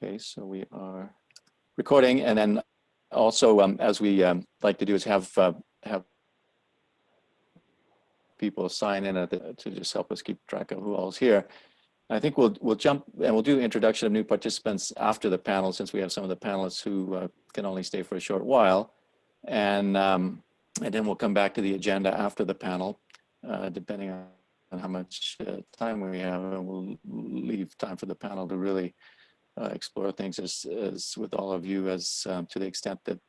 Okay, so we are recording, and then also, as we like to do, is have people sign in to just help us keep track of who all's here. I think we'll jump and we'll do introduction of new participants after the panel, since we have some of the panelists who can only stay for a short while, and then we'll come back to the agenda after the panel, depending on how much time we have, and we'll leave time for the panel to really explore things as with all of you, as to the extent that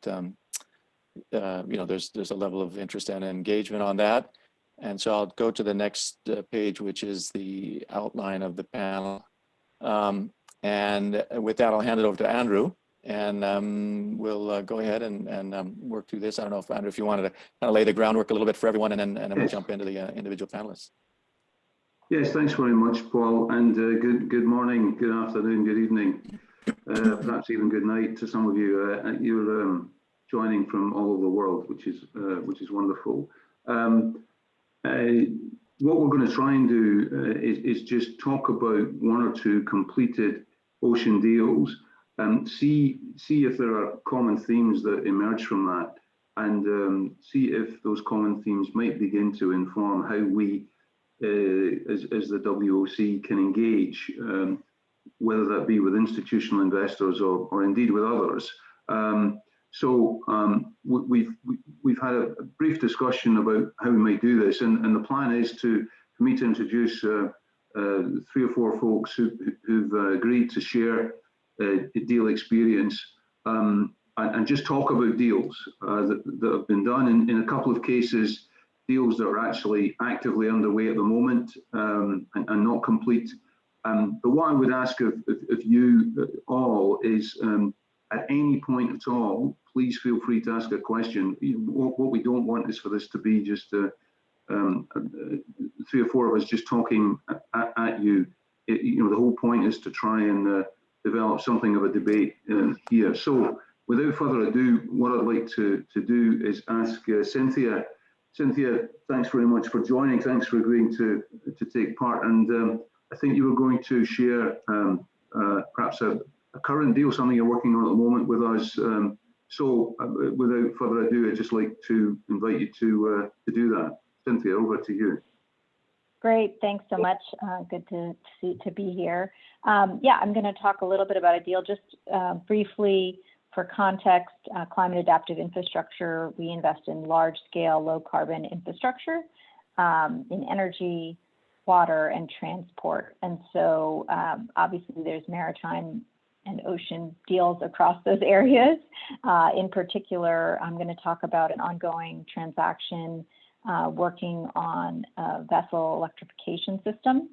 you know, there's a level of interest and engagement on that. And so I'll go to the next page, which is the outline of the panel. And with that, I'll hand it over to Andrew, and we'll go ahead and work through this. I don't know if, Andrew, if you wanted to kind of lay the groundwork a little bit for everyone, and then we'll jump into the individual panelists. Yes, thanks very much, Paul, and good morning, good afternoon, good evening, perhaps even good night to some of you. You're joining from all over the world, which is wonderful. What we're going to try and do is just talk about one or two completed ocean deals and see if there are common themes that emerge from that, and see if those common themes might begin to inform how we as the WOC can engage, whether that be with institutional investors or indeed with others. We've had a brief discussion about how we might do this, and the plan is for me to introduce 3 or 4 folks who've agreed to share deal experience, and just talk about deals that have been done. In a couple of cases, deals that are actually actively underway at the moment, and not complete. But what I would ask of you all is, at any point at all, please feel free to ask a question. What we don't want is for this to be just 3 or 4 of us just talking at you. You know, the whole point is to try and develop something of a debate here. So without further ado, what I'd like to do is ask Cynthia. Cynthia, thanks very much for joining. Thanks for agreeing to take part. And I think you were going to share perhaps a current deal, something you're working on at the moment with us. So without further ado, I'd just like to invite you to do that. Cynthia, over to you. Great, thanks so much. Good to be here. Yeah, I'm going to talk a little bit about a deal, just briefly. For context, climate adaptive infrastructure, we invest in large scale, low carbon infrastructure in energy, water, and transport. And so obviously there's maritime and ocean deals across those areas. In particular, I'm going to talk about an ongoing transaction working on a vessel electrification system.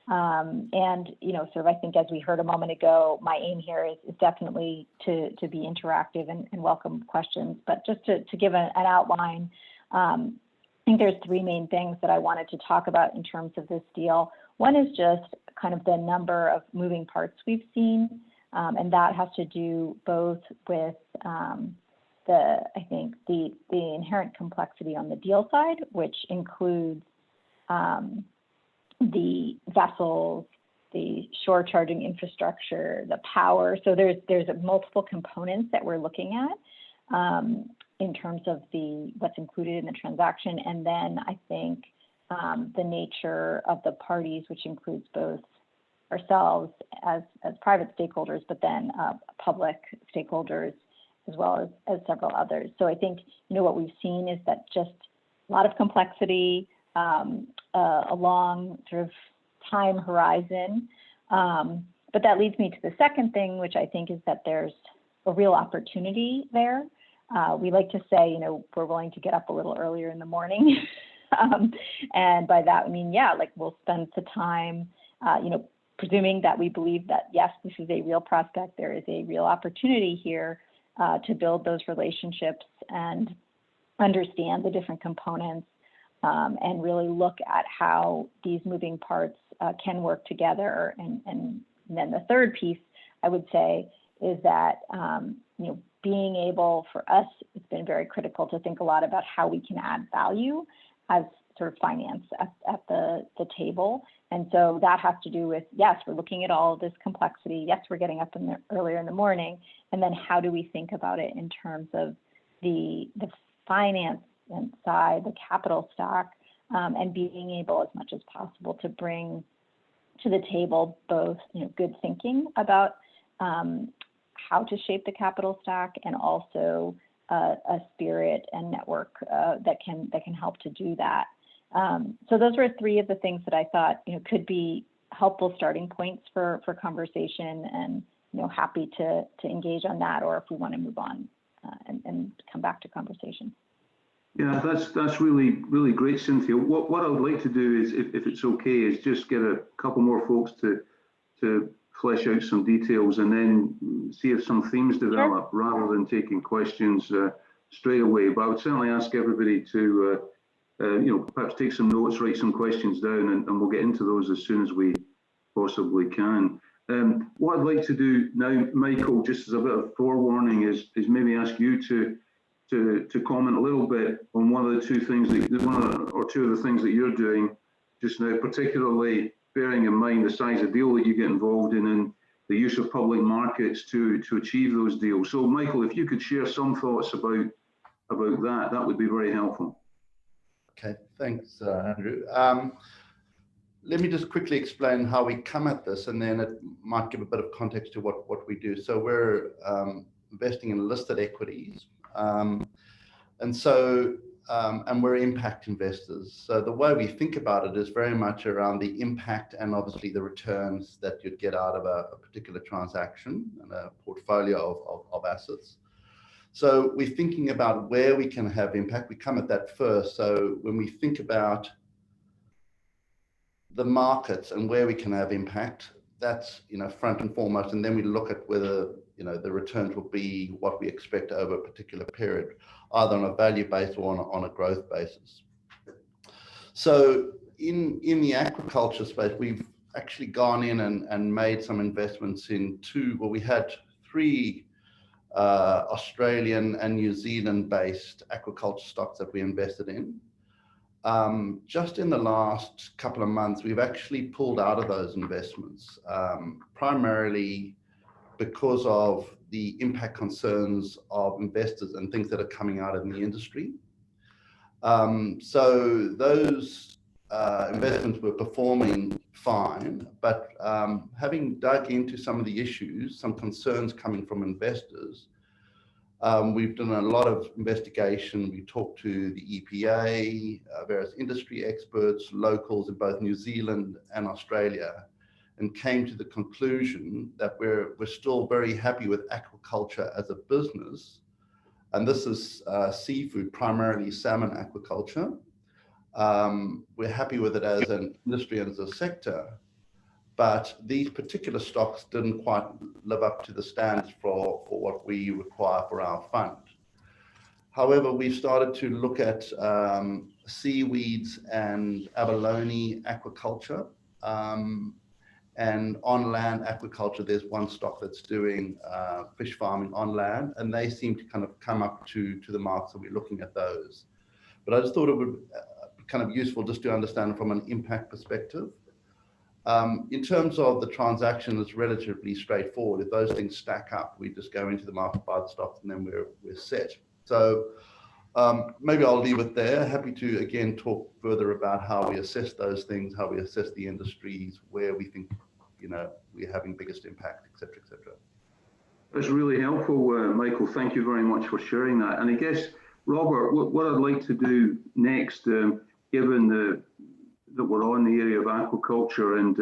And, you know, sort of, I think as we heard a moment ago, my aim here is definitely to be interactive and welcome questions. But just to give an outline, I think there's 3 main things that I wanted to talk about in terms of this deal. One is just kind of the number of moving parts we've seen, and that has to do both with I think the inherent complexity on the deal side, which includes the vessels, the shore charging infrastructure, the power. So there's multiple components that we're looking at in terms of what's included in the transaction. And then I think the nature of the parties, which includes both ourselves as private stakeholders, but then public stakeholders as well as several others. So I think, you know, what we've seen is that just a lot of complexity, a long sort of time horizon. But that leads me to the second thing, which I think is that there's a real opportunity there. We like to say, you know, we're willing to get up a little earlier in the morning. And by that, I mean, yeah, like we'll spend the time, you know, presuming that we believe that, yes, this is a real prospect, there is a real opportunity here to build those relationships and understand the different components, and really look at how these moving parts can work together. And then the third piece, I would say, is that you know, being able, for us, it's been very critical to think a lot about how we can add value as sort of finance at the table. And so that has to do with, yes, we're looking at all of this complexity. Yes, we're getting up earlier in the morning. And then how do we think about it in terms of the finance side, the capital stack, and being able as much as possible to bring to the table both, good thinking about how to shape the capital stack, and also a spirit and network that can help to do that. So those were three of the things that I thought could be helpful starting points for conversation, and happy to engage on that, or if we want to move on and come back to conversation. Yeah, that's really great, Cynthia. What I would like to do is, if it's okay, is just get a couple more folks to flesh out some details, and then see if some themes develop, sure, rather than taking questions straight away. But I would certainly ask everybody to perhaps take some notes, write some questions down, and we'll get into those as soon as we possibly can. What I'd like to do now, Michael, just as a bit of forewarning, is maybe ask you to comment a little bit on one or two of the things that you're doing just now, particularly bearing in mind the size of deal that you get involved in and the use of public markets to achieve those deals. So, Michael, if you could share some thoughts about that would be very helpful. Okay, thanks, Andrew. Let me just quickly explain how we come at this, and then it might give a bit of context to what we do. So we're investing in listed equities, and we're impact investors. So the way we think about it is very much around the impact and obviously the returns that you'd get out of a particular transaction and a portfolio of assets. So we're thinking about where we can have impact. We come at that first. So when we think about the markets and where we can have impact, that's front and foremost. And then we look at whether the returns will be what we expect over a particular period, either on a value base or on a growth basis. So in the aquaculture space, we've actually gone in and made some investments in we had three Australian and New Zealand based aquaculture stocks that we invested in. Just in the last couple of months, we've actually pulled out of those investments, primarily because of the impact concerns of investors and things that are coming out in the industry. So those investments were performing fine, but having dug into some of the issues, some concerns coming from investors, we've done a lot of investigation. We talked to the EPA, various industry experts, locals in both New Zealand and Australia, and came to the conclusion that we're still very happy with aquaculture as a business. And this is seafood, primarily salmon aquaculture. We're happy with it as an industry and as a sector, but these particular stocks didn't quite live up to the standards for what we require for our fund. However, we've started to look at seaweeds and abalone aquaculture, and on land aquaculture. There's one stock that's doing fish farming on land, and they seem to kind of come up to the mark, so we're looking at those. But I just thought it would be kind of useful just to understand from an impact perspective. In terms of the transaction, it's relatively straightforward. If those things stack up, we just go into the market, buy the stocks, and then we're set. So maybe I'll leave it there. Happy to, again, talk further about how we assess those things, how we assess the industries, where we think, we're having biggest impact, et cetera, et cetera. That's really helpful, Michael. Thank you very much for sharing that. And I guess, Robert, what I'd like to do next, given that we're on the area of aquaculture, and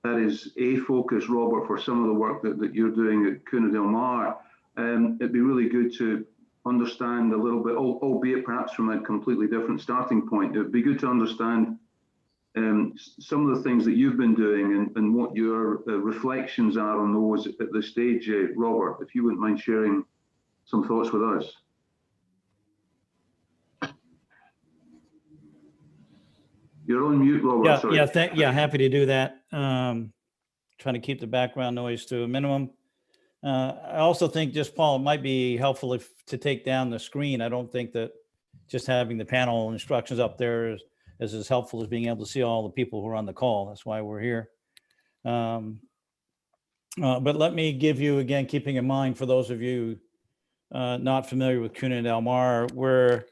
that is a focus, Robert, for some of the work that you're doing at Cuna del Mar, it'd be really good to understand a little bit, albeit perhaps from a completely different starting point. It'd be good to understand some of the things that you've been doing and what your reflections are on those at this stage. Robert, if you wouldn't mind sharing some thoughts with us. You're on mute, Robert. Yeah, sorry. yeah, happy to do that. Trying to keep the background noise to a minimum. I also think, just Paul, it might be helpful to take down the screen. I don't think that just having the panel instructions up there is as helpful as being able to see all the people who are on the call. That's why we're here. But let me give you, again, keeping in mind for those of you not familiar with Kuna and Del Mar, we're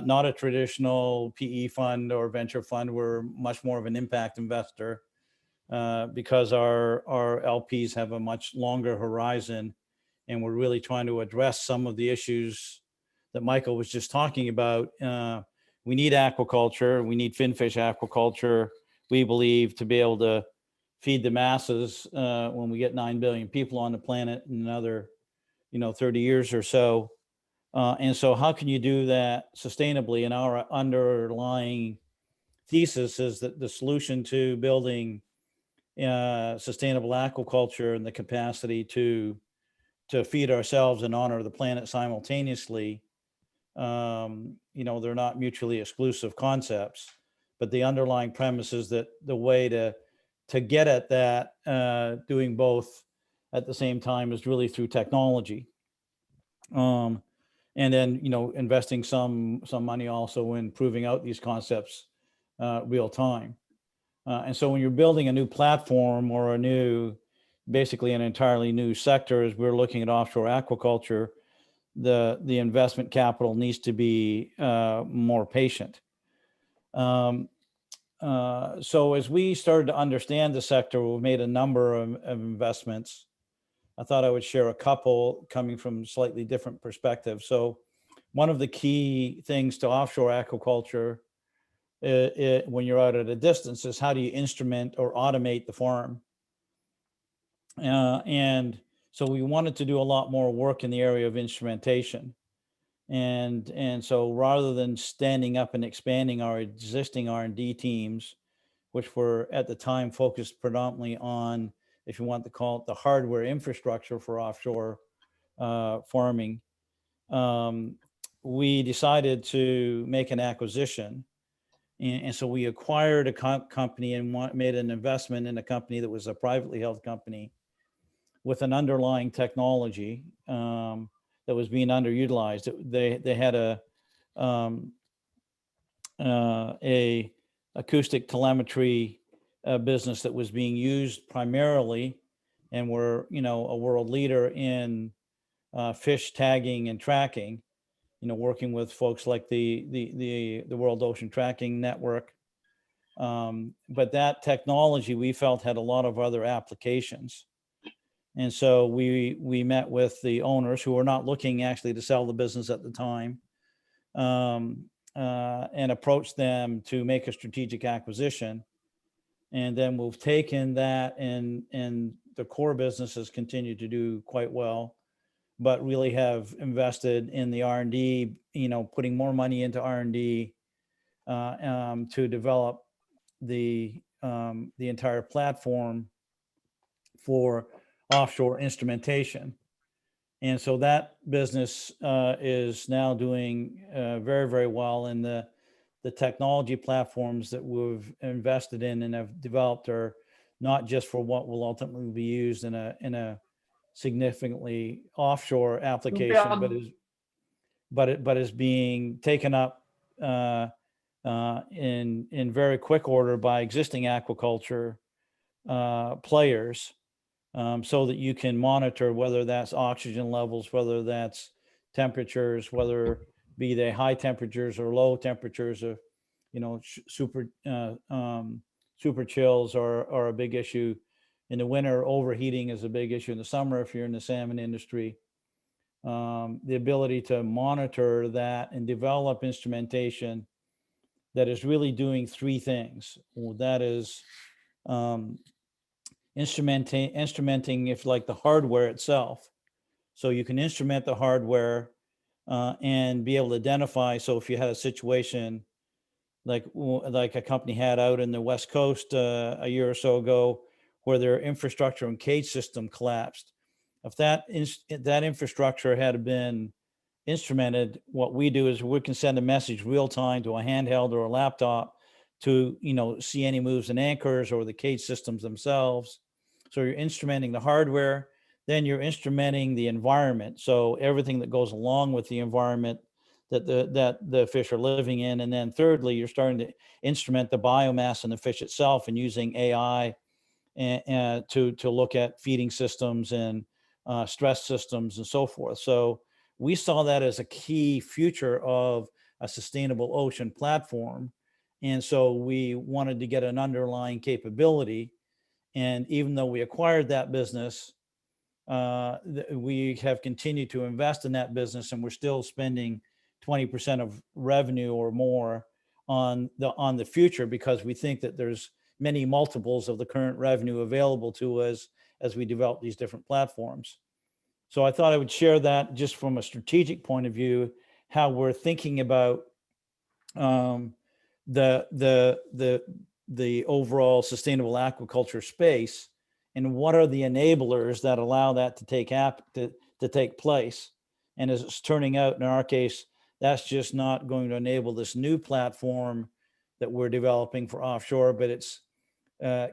not a traditional PE fund or venture fund. We're much more of an impact investor because our LPs have a much longer horizon, and we're really trying to address some of the issues that Michael was just talking about. We need aquaculture. We need finfish aquaculture, we believe, to be able to feed the masses when we get 9 billion people on the planet in another 30 years or so. And so how can you do that sustainably? And our underlying thesis is that the solution to building sustainable aquaculture and the capacity to feed ourselves and honor the planet simultaneously, they're not mutually exclusive concepts, but the underlying premise is that the way to get at that, doing both at the same time, is really through technology. And then, investing some money also in proving out these concepts real time. And so when you're building a new platform or basically an entirely new sector, as we're looking at offshore aquaculture, the investment capital needs to be more patient. So as we started to understand the sector, we've made a number of investments. I thought I would share a couple coming from slightly different perspectives. So one of the key things to offshore aquaculture when you're out at a distance is how do you instrument or automate the farm? And so we wanted to do a lot more work in the area of instrumentation. And so rather than standing up and expanding our existing R&D teams, which were at the time focused predominantly on, if you want to call it, the hardware infrastructure for offshore farming, we decided to make an acquisition. And so we acquired a company and made an investment in a company that was a privately held company with an underlying technology that was being underutilized. They had a acoustic telemetry business that was being used primarily, and were a world leader in fish tagging and tracking. Working with folks like the World Ocean Tracking Network. But that technology we felt had a lot of other applications. And so we met with the owners, who were not looking actually to sell the business at the time, and approached them to make a strategic acquisition. And then we've taken that, and the core business has continued to do quite well, but really have invested in the R&D, putting more money into R&D to develop the entire platform for offshore instrumentation. And so that business is now doing very, very well. And the technology platforms that we've invested in and have developed are not just for what will ultimately be used in a significantly offshore application, but is being taken up in very quick order by existing aquaculture players, so that you can monitor whether that's oxygen levels, whether that's temperatures, whether be they high temperatures or low temperatures, of super chills are a big issue. In the winter, overheating is a big issue. In the summer, if you're in the salmon industry, the ability to monitor that and develop instrumentation that is really doing three things. Well, that is instrumenting, if like, the hardware itself. So you can instrument the hardware and be able to identify. So if you had a situation like a company had out in the West Coast a year or so ago, where their infrastructure and cage system collapsed, if that infrastructure had been instrumented, what we do is we can send a message real time to a handheld or a laptop to see any moves in anchors or the cage systems themselves. So you're instrumenting the hardware, then you're instrumenting the environment. So everything that goes along with the environment, that the fish are living in. And then thirdly, you're starting to instrument the biomass in the fish itself and using AI to look at feeding systems and stress systems and so forth. So we saw that as a key future of a sustainable ocean platform. And so we wanted to get an underlying capability. And even though we acquired that business, we have continued to invest in that business, and we're still spending 20% of revenue or more on the future, because we think that there's many multiples of the current revenue available to us as we develop these different platforms. So I thought I would share that just from a strategic point of view, how we're thinking about the overall sustainable aquaculture space, and what are the enablers that allow that to take place. And as it's turning out in our case, that's just not going to enable this new platform that we're developing for offshore, but it's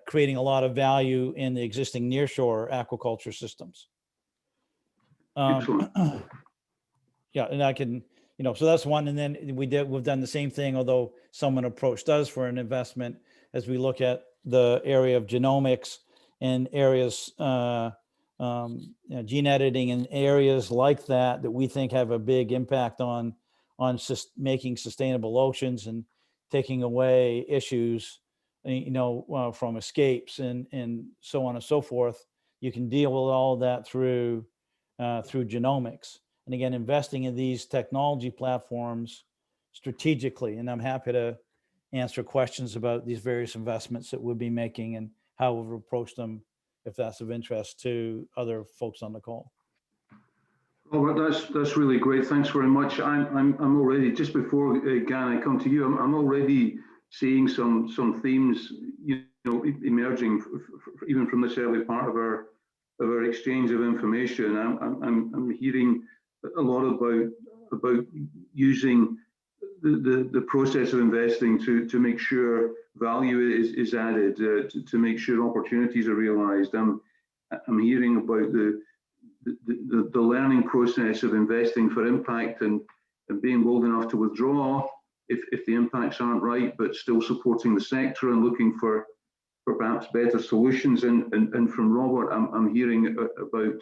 creating a lot of value in the existing nearshore aquaculture systems. Excellent. Yeah, and I can, so that's one. And then we've done the same thing, although someone approached us for an investment, as we look at the area of genomics and areas, gene editing and areas like that we think have a big impact on making sustainable oceans and taking away issues, from escapes and so on and so forth. You can deal with all of that through genomics. And again, investing in these technology platforms strategically. And I'm happy to answer questions about these various investments that we'll be making and how we've approached them, if that's of interest to other folks on the call. Robert, that's really great. Thanks very much. I'm already, just before Gan, I come to you, I'm already seeing some themes, emerging even from this early part of our exchange of information. I'm hearing a lot about using the process of investing to make sure value is added, to make sure opportunities are realized. I'm hearing about the learning process of investing for impact and being bold enough to withdraw if the impacts aren't right, but still supporting the sector and looking for perhaps better solutions. And from Robert, I'm hearing about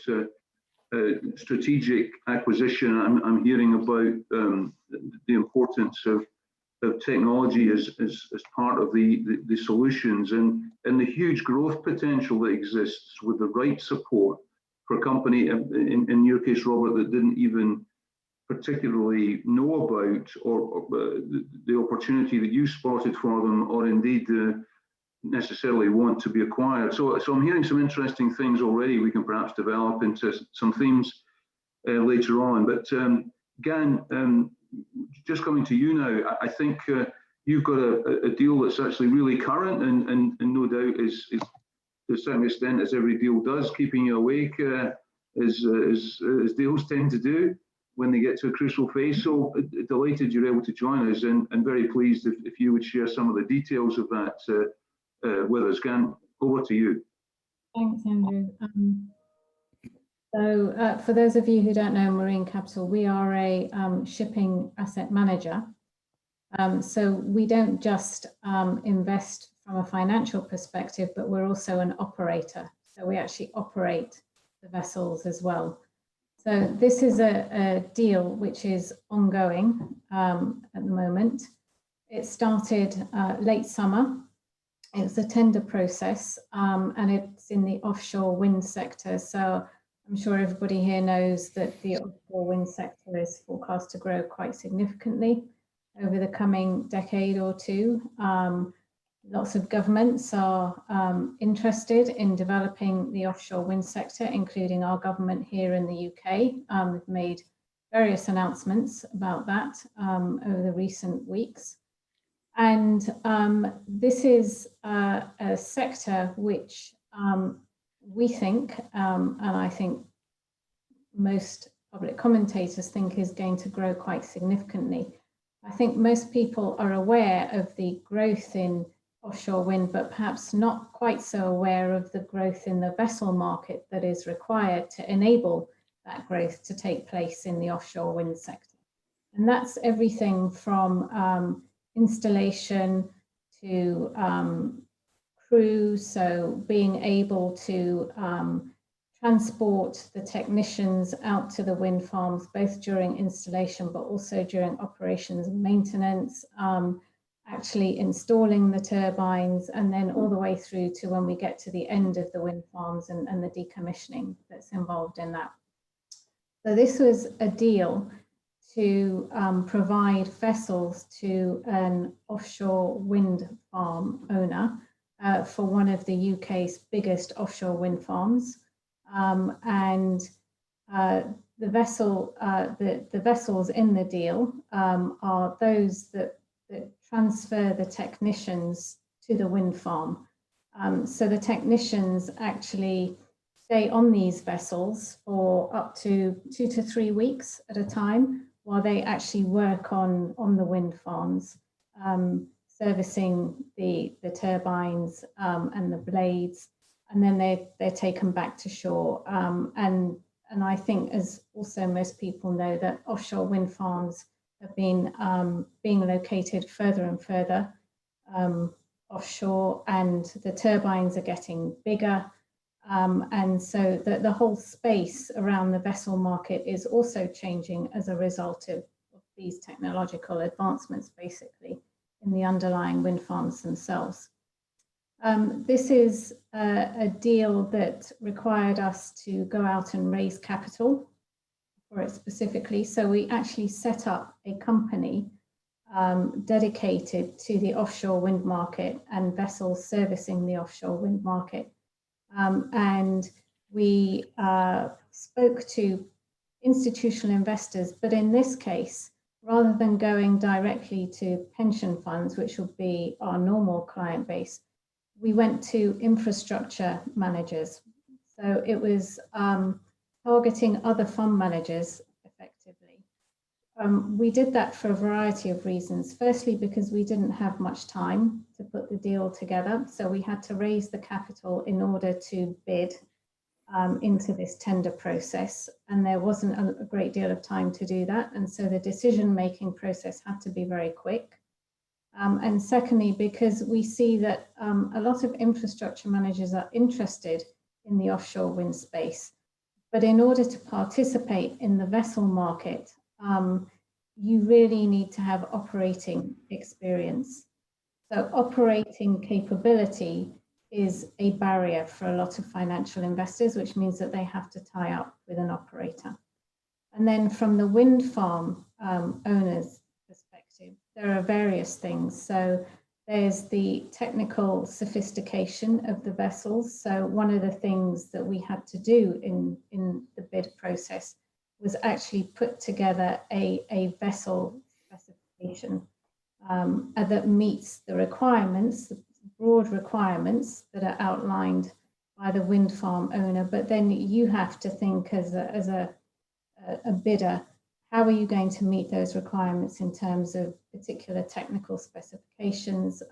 strategic acquisition. I'm hearing about the importance of technology as part of the solutions, and the huge growth potential that exists with the right support for a company, in your case, Robert, that didn't even particularly know about or the opportunity that you spotted for them, or indeed necessarily want to be acquired. So I'm hearing some interesting things already. We can perhaps develop into some themes later on. But Gan, just coming to you now, I think you've got a deal that's actually really current and no doubt is to a certain extent, as every deal does, keeping you awake as deals tend to do when they get to a crucial phase. So delighted you're able to join us, and very pleased if you would share some of the details of that with us. Gan, over to you. Thanks, Andrew. So for those of you who don't know Marine Capital, we are a shipping asset manager. So we don't just invest from a financial perspective, but we're also an operator. So we actually operate the vessels as well. So this is a deal which is ongoing at the moment. It started late summer. It's a tender process, and it's in the offshore wind sector. So I'm sure everybody here knows that the offshore wind sector is forecast to grow quite significantly over the coming decade or two. Lots of governments are interested in developing the offshore wind sector, including our government here in the UK. We've made various announcements about that over the recent weeks. And this is a sector which we think, and I think most public commentators think, is going to grow quite significantly. I think most people are aware of the growth in offshore wind, but perhaps not quite so aware of the growth in the vessel market that is required to enable that growth to take place in the offshore wind sector. And that's everything from installation to crew, so being able to transport the technicians out to the wind farms, both during installation, but also during operations and maintenance, actually installing the turbines, and then all the way through to when we get to the end of the wind farms and the decommissioning that's involved in that. So this was a deal to provide vessels to an offshore wind farm owner for one of the UK's biggest offshore wind farms. The vessels in the deal are those that transfer the technicians to the wind farm. So the technicians actually stay on these vessels for up to 2 to 3 weeks at a time while they actually work on the wind farms, servicing the turbines and the blades, and then they're taken back to shore. And I think, as also most people know, that offshore wind farms have been being located further and further offshore, and the turbines are getting bigger. And so the whole space around the vessel market is also changing as a result of these technological advancements, basically, in the underlying wind farms themselves. This is a deal that required us to go out and raise capital for it specifically. So we actually set up a company dedicated to the offshore wind market and vessels servicing the offshore wind market. And we spoke to institutional investors, but in this case, rather than going directly to pension funds, which would be our normal client base, we went to infrastructure managers. So it was targeting other fund managers effectively. We did that for a variety of reasons. Firstly, because we didn't have much time to put the deal together. So we had to raise the capital in order to bid into this tender process. And there wasn't a great deal of time to do that. And so the decision-making process had to be very quick. And secondly, because we see that a lot of infrastructure managers are interested in the offshore wind space. But in order to participate in the vessel market, you really need to have operating experience. So operating capability is a barrier for a lot of financial investors, which means that they have to tie up with an operator. And then from the wind farm owners' perspective, there are various things. So there's the technical sophistication of the vessels. So one of the things that we had to do in the bid process was actually put together a vessel specification that meets the requirements, the broad requirements that are outlined by the wind farm owner. But then you have to think as a bidder, how are you going to meet those requirements in terms of particular technical specifications?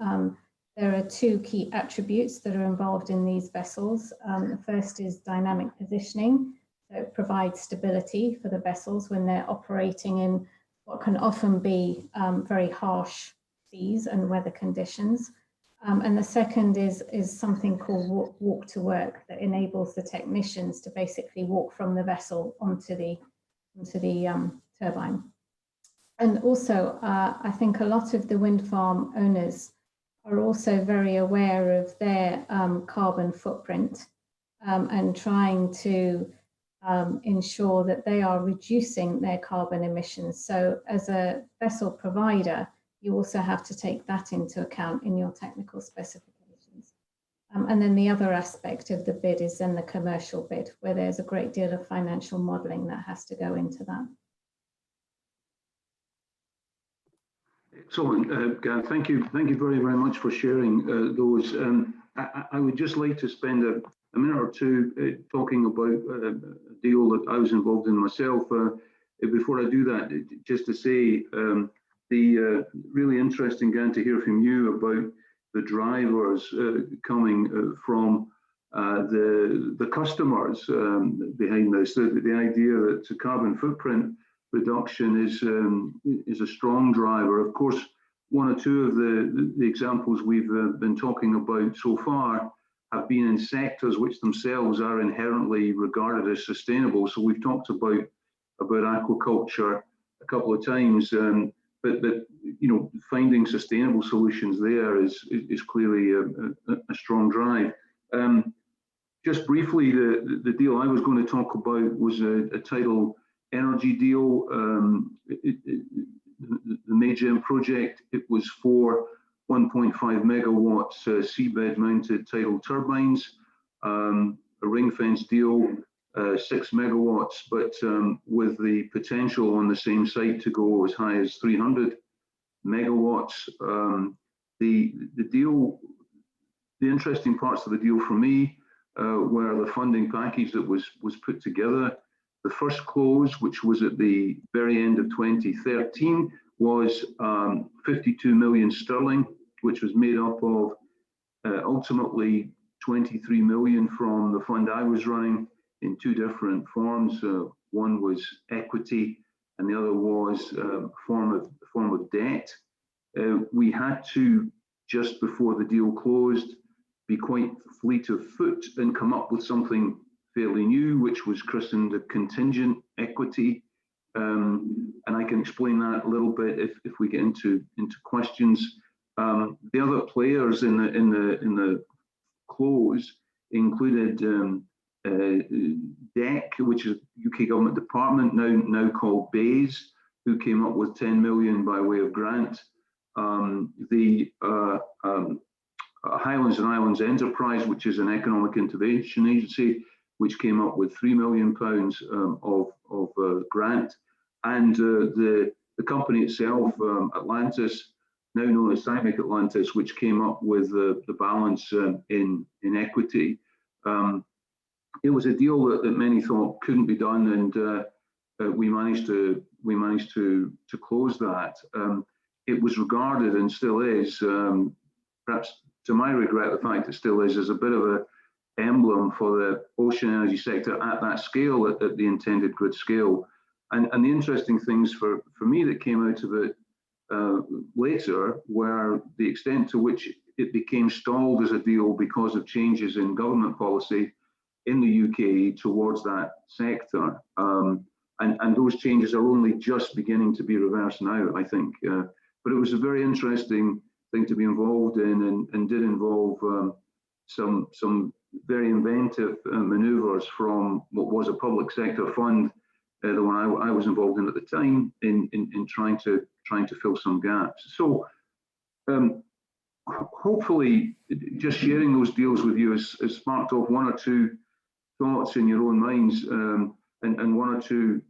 There are two key attributes that are involved in these vessels. The first is dynamic positioning. So it provides stability for the vessels when they're operating in what can often be very harsh seas and weather conditions. And the second is something called walk to work, that enables the technicians to basically walk from the vessel onto the turbine. And also, I think a lot of the wind farm owners are also very aware of their carbon footprint and trying to ensure that they are reducing their carbon emissions. So as a vessel provider, you also have to take that into account in your technical specifications. And then the other aspect of the bid is then the commercial bid, where there's a great deal of financial modelling that has to go into that. Excellent, Gav. Thank you very, very much for sharing those. I would just like to spend a minute or two talking about a deal that I was involved in myself. Before I do that, just to say, really interesting, Gav, to hear from you about the drivers coming from the customers behind this. The idea that the carbon footprint reduction is a strong driver. Of course, one or two of the examples we've been talking about so far have been in sectors which themselves are inherently regarded as sustainable. So we've talked about aquaculture a couple of times, but you know, finding sustainable solutions there is clearly a strong drive. Just briefly, the deal I was going to talk about was a tidal energy deal. The Maygem project, it was for 1.5 megawatts seabed mounted tidal turbines, a ring fence deal, 6 megawatts, but with the potential on the same site to go as high as 300 megawatts. The deal, the interesting parts of the deal for me were the funding package that was put together. The first close, which was at the very end of 2013, was 52 million sterling, which was made up of ultimately 23 million from the fund I was running in two different forms. One was equity, and the other was a form of debt. We had to, just before the deal closed, be quite fleet of foot and come up with something fairly new, which was christened a contingent equity. And I can explain that a little bit if we get into questions. The other players in the close included DEC, which is UK government department, now called BAYS, who came up with 10 million by way of grant. The Highlands and Islands Enterprise, which is an economic intervention agency, which came up with £3 million of grant, and the company itself, Atlantis, now known as Thymic Atlantis, which came up with the balance in equity. It was a deal that many thought couldn't be done, and we managed to close that. It was regarded, and still is, perhaps to my regret, the fact it still is, as a bit of an emblem for the ocean energy sector at that scale, at the intended grid scale. And the interesting things for me that came out of it later were the extent to which it became stalled as a deal because of changes in government policy in the UK towards that sector. And those changes are only just beginning to be reversed now, I think. But it was a very interesting thing to be involved in, and did involve some very inventive manoeuvres from what was a public sector fund, the one I was involved in at the time, in trying to fill some gaps. So hopefully just sharing those deals with you has sparked off one or two thoughts in your own minds, and one or two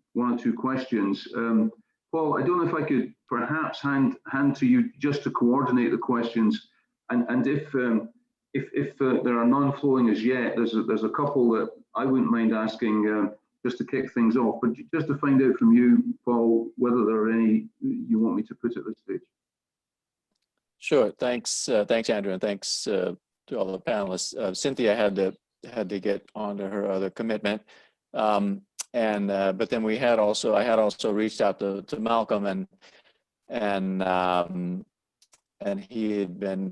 questions. Paul, I don't know if I could perhaps hand to you just to coordinate the questions, and if there are none flowing as yet, there's a couple that I wouldn't mind asking just to kick things off, but just to find out from you, Paul, whether there are any you want me to put at this stage. Sure. Thanks, Andrew, and thanks to all the panelists. Cynthia had to get on to her other commitment, but then I had also reached out to Malcolm, and he had been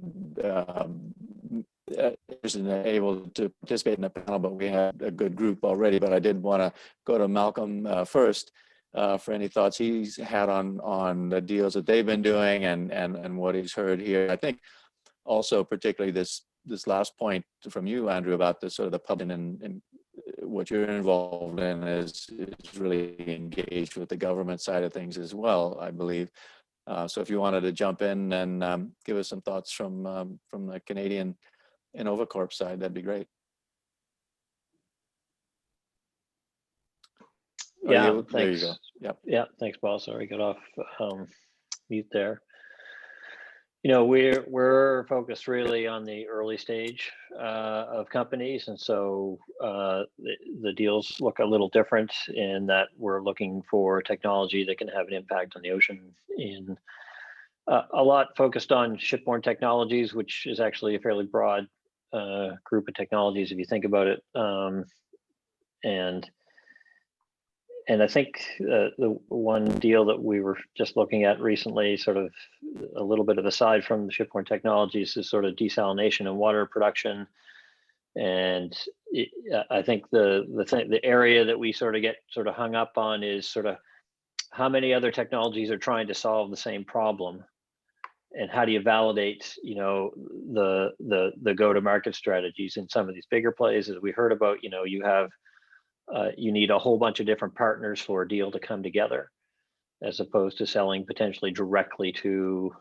able to participate in the panel, but we had a good group already. But I did want to go to Malcolm first for any thoughts he's had on the deals that they've been doing and what he's heard here. I think also particularly this last point from you, Andrew, about the sort of the public and what you're involved in is really engaged with the government side of things as well, I believe. So if you wanted to jump in and give us some thoughts from the Canadian InnovaCorp side, that'd be great. Yeah, thanks. There you go. Yep. Yeah, thanks, Paul. Sorry, got off mute there. You know, we're focused really on the early stage of companies, and so the deals look a little different in that we're looking for technology that can have an impact on the ocean. In a lot focused on shipborne technologies, which is actually a fairly broad group of technologies if you think about it, and And I think the one deal that we were just looking at recently, sort of a little bit of aside from the shipborne technologies, is sort of desalination and water production. And I think the area that we sort of get sort of hung up on is sort of how many other technologies are trying to solve the same problem, and how do you validate, you know, the go-to-market strategies in some of these bigger plays, as we heard about. You know, you have you need a whole bunch of different partners for a deal to come together, as opposed to selling potentially directly to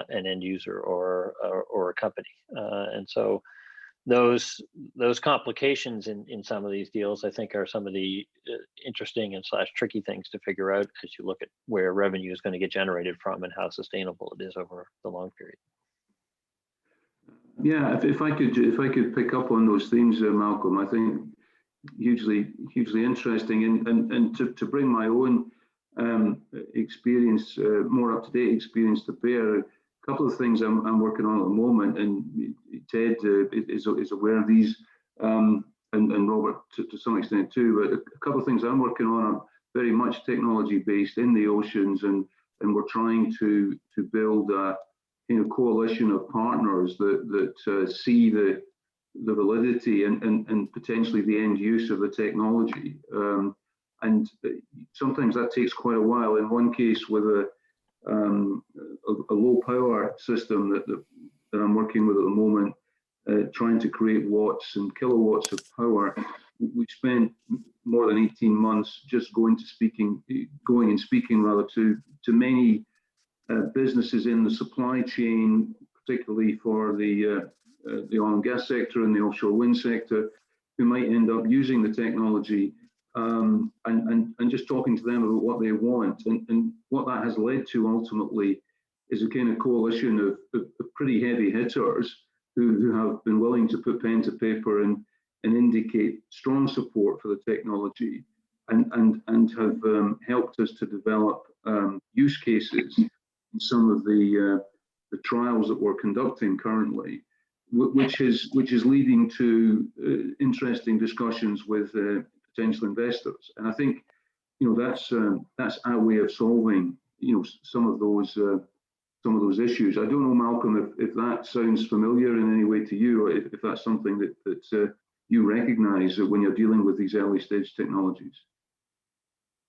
an end user or a company. And so those complications in some of these deals, I think, are some of the interesting and / tricky things to figure out as you look at where revenue is going to get generated from and how sustainable it is over the long period. Yeah, if I could pick up on those themes, Malcolm, I think hugely interesting, and to bring my own experience, more up-to-date experience to bear. A couple of things I'm working on at the moment, and Ted is aware of these, and Robert to some extent too. But a couple of things I'm working on are very much technology based in the oceans, and we're trying to build a coalition of partners that see the validity and potentially the end use of the technology. And sometimes that takes quite a while. In one case, with a low power system that I'm working with at the moment, trying to create watts and kilowatts of power, we spent more than 18 months just going and speaking rather to many businesses in the supply chain, particularly for the oil and gas sector and the offshore wind sector, who might end up using the technology, and just talking to them about what they want. And what that has led to ultimately is a kind of coalition of pretty heavy hitters who have been willing to put pen to paper and indicate strong support for the technology, and have helped us to develop use cases in some of the trials that we're conducting currently, which is leading to interesting discussions with potential investors. And I think that's our way of solving some of those issues. I don't know, Malcolm, if that sounds familiar in any way to you, or if that's something that you recognize when you're dealing with these early stage technologies.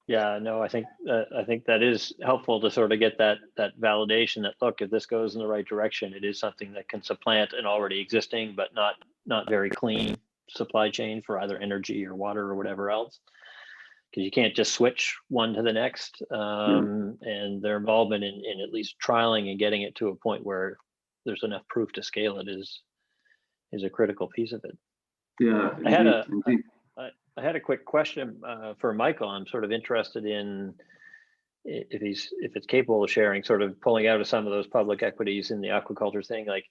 Yeah, no, I think that is helpful to sort of get that validation that, look, if this goes in the right direction, it is something that can supplant an already existing but not very clean supply chain for either energy or water or whatever else, because you can't just switch one to the next. And their involvement in at least trialing and getting it to a point where there's enough proof to scale it is a critical piece of it. Yeah, I had a quick question for Michael. I'm sort of interested in if it's capable of sharing, sort of pulling out of some of those public equities in the aquaculture thing. Like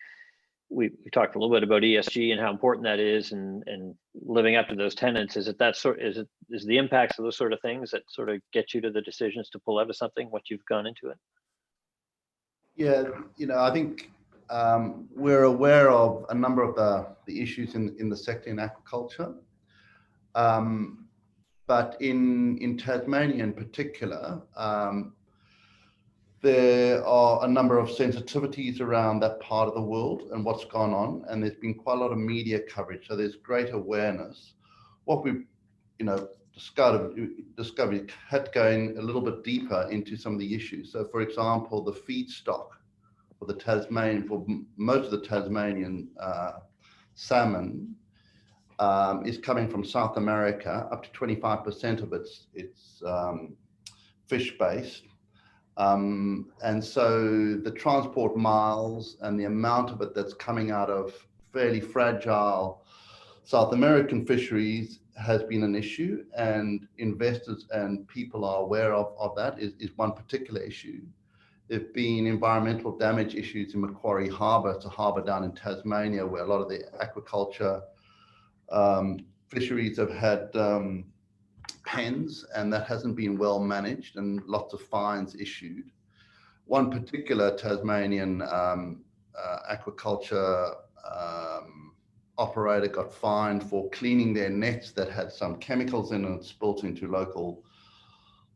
we talked a little bit about ESG and how important that is, and living up to those tenets. Is the impacts of those sort of things that sort of get you to the decisions to pull out of something, what you've gone into it? Yeah, I think we're aware of a number of the issues in the sector in aquaculture. But in Tasmania in particular, there are a number of sensitivities around that part of the world and what's gone on, and there's been quite a lot of media coverage, so there's great awareness. What we've discovered had to go in a little bit deeper into some of the issues. So, for example, the feedstock for most of the Tasmanian salmon is coming from South America. Up to 25% of it's fish-based. And so the transport miles and the amount of it that's coming out of fairly fragile South American fisheries has been an issue, and investors and people are aware of that is one particular issue. There've been environmental damage issues in Macquarie Harbour. It's a harbour down in Tasmania where a lot of the aquaculture fisheries have had pens, and that hasn't been well managed, and lots of fines issued. One particular Tasmanian aquaculture operator got fined for cleaning their nets that had some chemicals in and spilt into local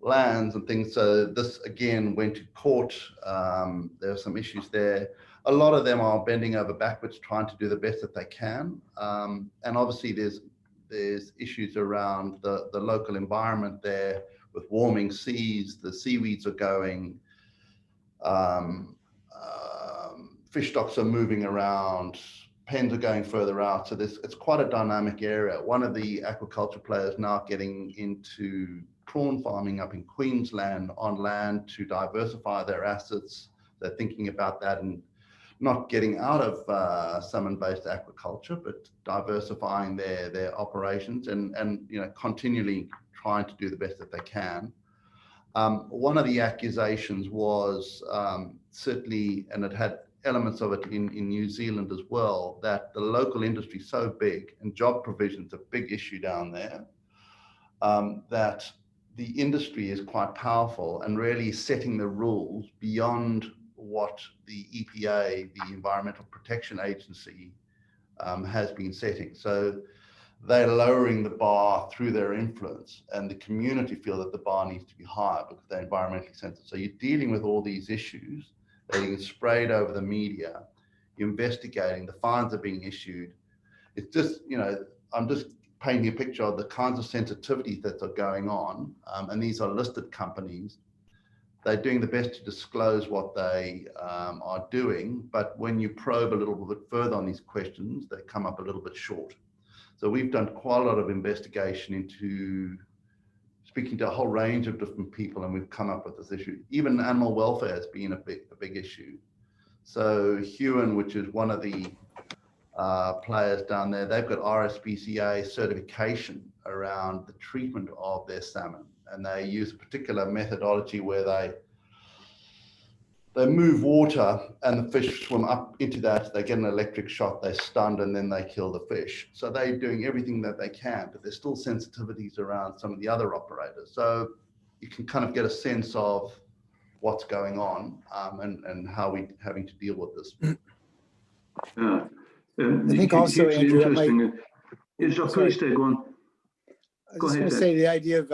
lands and things. So this again went to court. There are some issues there. A lot of them are bending over backwards, trying to do the best that they can. And obviously there's issues around the local environment there with warming seas, the seaweeds are going, fish stocks are moving around, pens are going further out. So it's quite a dynamic area. One of the aquaculture players now getting into prawn farming up in Queensland on land to diversify their assets. They're thinking about that and not getting out of salmon-based aquaculture, but diversifying their operations and you know, continually trying to do the best that they can. One of the accusations was certainly, and it had elements of it in New Zealand as well, that the local industry is so big and job provision is a big issue down there, that the industry is quite powerful and really setting the rules beyond what the EPA, the Environmental Protection Agency, has been setting. So they're lowering the bar through their influence, and the community feel that the bar needs to be higher because they're environmentally sensitive. So you're dealing with all these issues, they're getting sprayed over the media, you're investigating, the fines are being issued. It's just, you know, I'm just painting a picture of the kinds of sensitivities that are going on, and these are listed companies. They're doing the best to disclose what they are doing, but when you probe a little bit further on these questions, they come up a little bit short. So we've done quite a lot of investigation into speaking to a whole range of different people, and we've come up with this issue. Even animal welfare has been a big issue. So Huon, which is one of the players down there, they've got RSPCA certification around the treatment of their salmon, and they use a particular methodology where they move water and the fish swim up into that, they get an electric shock, they're stunned, and then they kill the fish. So they're doing everything that they can, but there's still sensitivities around some of the other operators. So you can kind of get a sense of what's going on, and how we're having to deal with this. I think also, Andrew, that might- It's a please take one. I was Go just ahead, going to Ted. say the idea of,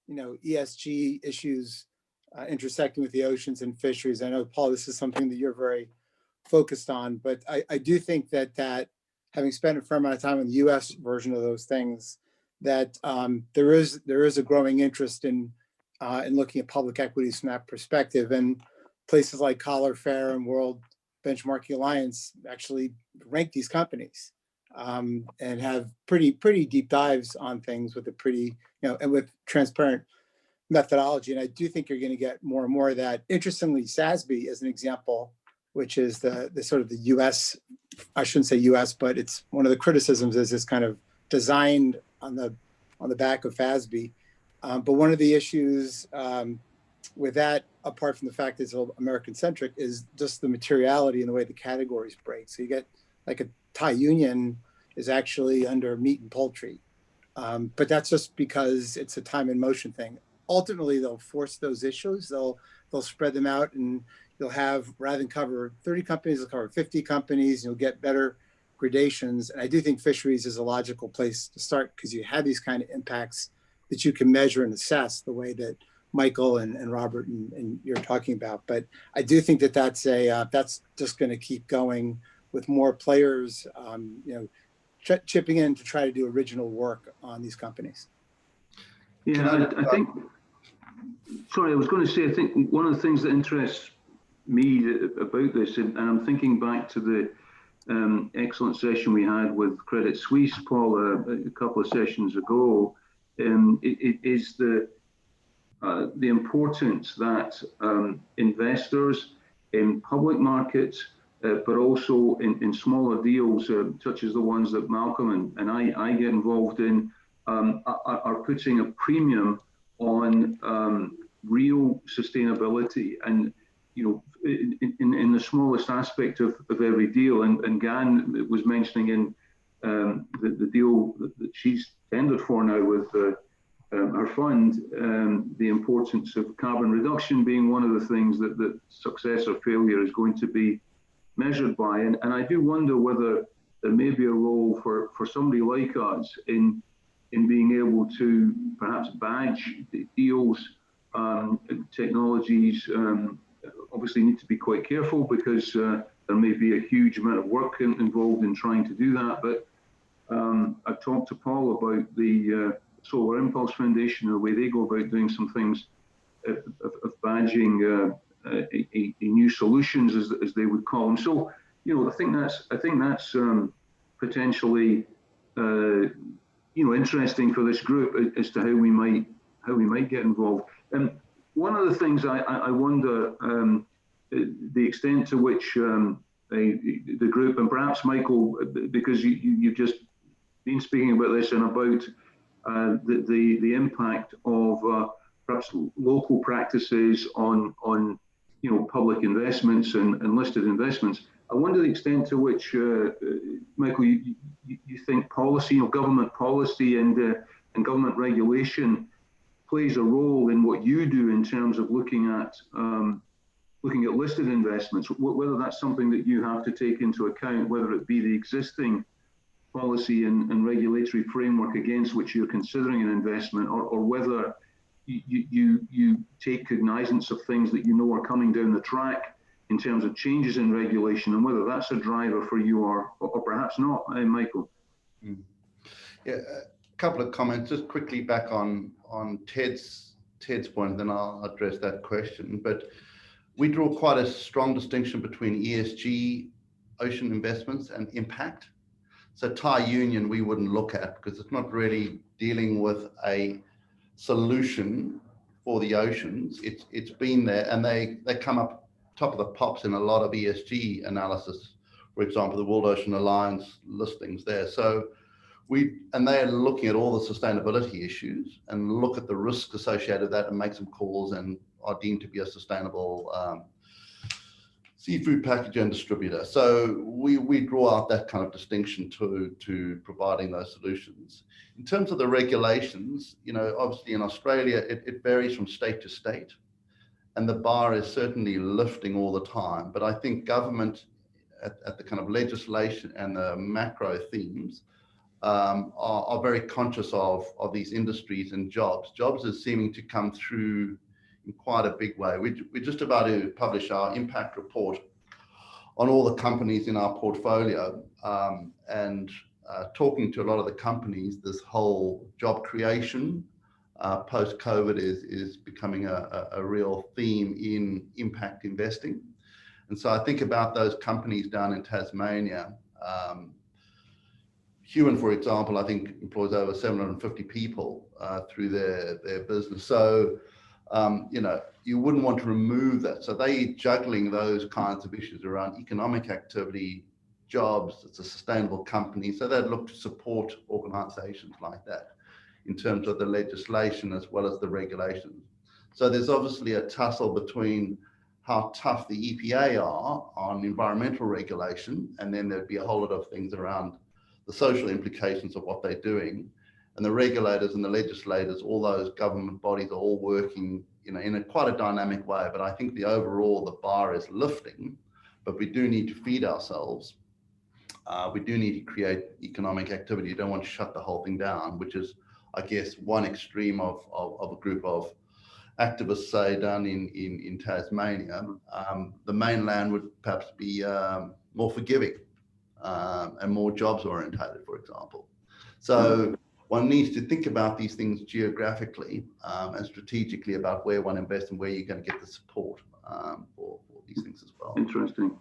you know, ESG issues intersecting with the oceans and fisheries. I know, Paul, this is something that you're very focused on, but I do think that having spent a fair amount of time in the US version of those things, that there is a growing interest in looking at public equities from that perspective. And places like Collar Fair and World Benchmarking Alliance actually rank these companies and have pretty deep dives on things with a pretty, you know, and with transparent methodology. And I do think you're going to get more and more of that. Interestingly, SASB as an example, which is the sort of the US, I shouldn't say US, but it's one of the criticisms is this kind of designed on the back of FASB. But one of the issues with that, apart from the fact that it's American centric, is just the materiality and the way the categories break. So you get like a Thai Union is actually under meat and poultry. But that's just because it's a time and motion thing. Ultimately, they'll force those issues. They'll spread them out, and you'll have, rather than cover 30 companies, they'll cover 50 companies, and you'll get better gradations. And I do think fisheries is a logical place to start because you have these kind of impacts that you can measure and assess the way that Michael and Robert and you're talking about. But I do think that that's just going to keep going with more players, you know, chipping in to try to do original work on these companies. Yeah, I think, sorry, I was going to say, I think one of the things that interests me about this, and I'm thinking back to the excellent session we had with Credit Suisse, Paul, a couple of sessions ago, it is the importance that investors in public markets, but also in smaller deals, such as the ones that Malcolm and I get involved in, are putting a premium on real sustainability, and you know, in the smallest aspect of every deal. And Gan was mentioning in the deal that she's tendered for now with her fund, the importance of carbon reduction being one of the things that success or failure is going to be measured by. And I do wonder whether there may be a role for somebody like us in being able to perhaps badge deals technologies obviously need to be quite careful because there may be a huge amount of work involved in trying to do that. But I've talked to Paul about the Solar Impulse Foundation, the way they go about doing some things of badging new solutions, as they would call them. So, I think that's potentially interesting for this group as to how we might get involved. And one of the things I wonder, the extent to which the group, and perhaps Michael, because you've just been speaking about this and about the impact of perhaps local practices on public investments and listed investments. I wonder the extent to which, Michael, you think policy, government policy and government regulation plays a role in what you do in terms of looking at listed investments, whether that's something that you have to take into account, whether it be the existing policy and regulatory framework against which you're considering an investment, or whether you take cognizance of things that are coming down the track in terms of changes in regulation, and whether that's a driver for you or perhaps not. Michael. Yeah, a couple of comments just quickly back on Ted's point, then I'll address that question. But we draw quite a strong distinction between ESG ocean investments and impact. So Thai Union we wouldn't look at because it's not really dealing with a solution for the oceans. It's been there, and they come up top of the pops in a lot of ESG analysis. For example, the World Ocean Alliance listings there. So they're looking at all the sustainability issues and look at the risk associated with that and make some calls and are deemed to be a sustainable seafood packager and distributor. So we draw out that kind of distinction to providing those solutions. In terms of the regulations, obviously in Australia, it varies from state to state, and the bar is certainly lifting all the time. But I think government at the kind of legislation and the macro themes are very conscious of these industries and jobs. Jobs are seeming to come through in quite a big way. We're just about to publish our impact report on all the companies in our portfolio, and talking to a lot of the companies, this whole job creation post-COVID is becoming a real theme in impact investing. And so I think about those companies down in Tasmania. Huon, for example, I think employs over 750 people through their business. So, you wouldn't want to remove that. So they juggling those kinds of issues around economic activity, jobs. It's a sustainable company. So they'd look to support organizations like that in terms of the legislation as well as the regulations. So there's obviously a tussle between how tough the EPA are on environmental regulation, and then there'd be a whole lot of things around the social implications of what they're doing. And the regulators and the legislators, all those government bodies are all working, in quite a dynamic way. But I think the bar is lifting, but we do need to feed ourselves. We do need to create economic activity. You don't want to shut the whole thing down, which is, I guess, one extreme of a group of activists say down in Tasmania. The mainland would perhaps be more forgiving and more jobs orientated, for example. So one needs to think about these things geographically and strategically about where one invests and where you're going to get the support for these things as well. Interesting.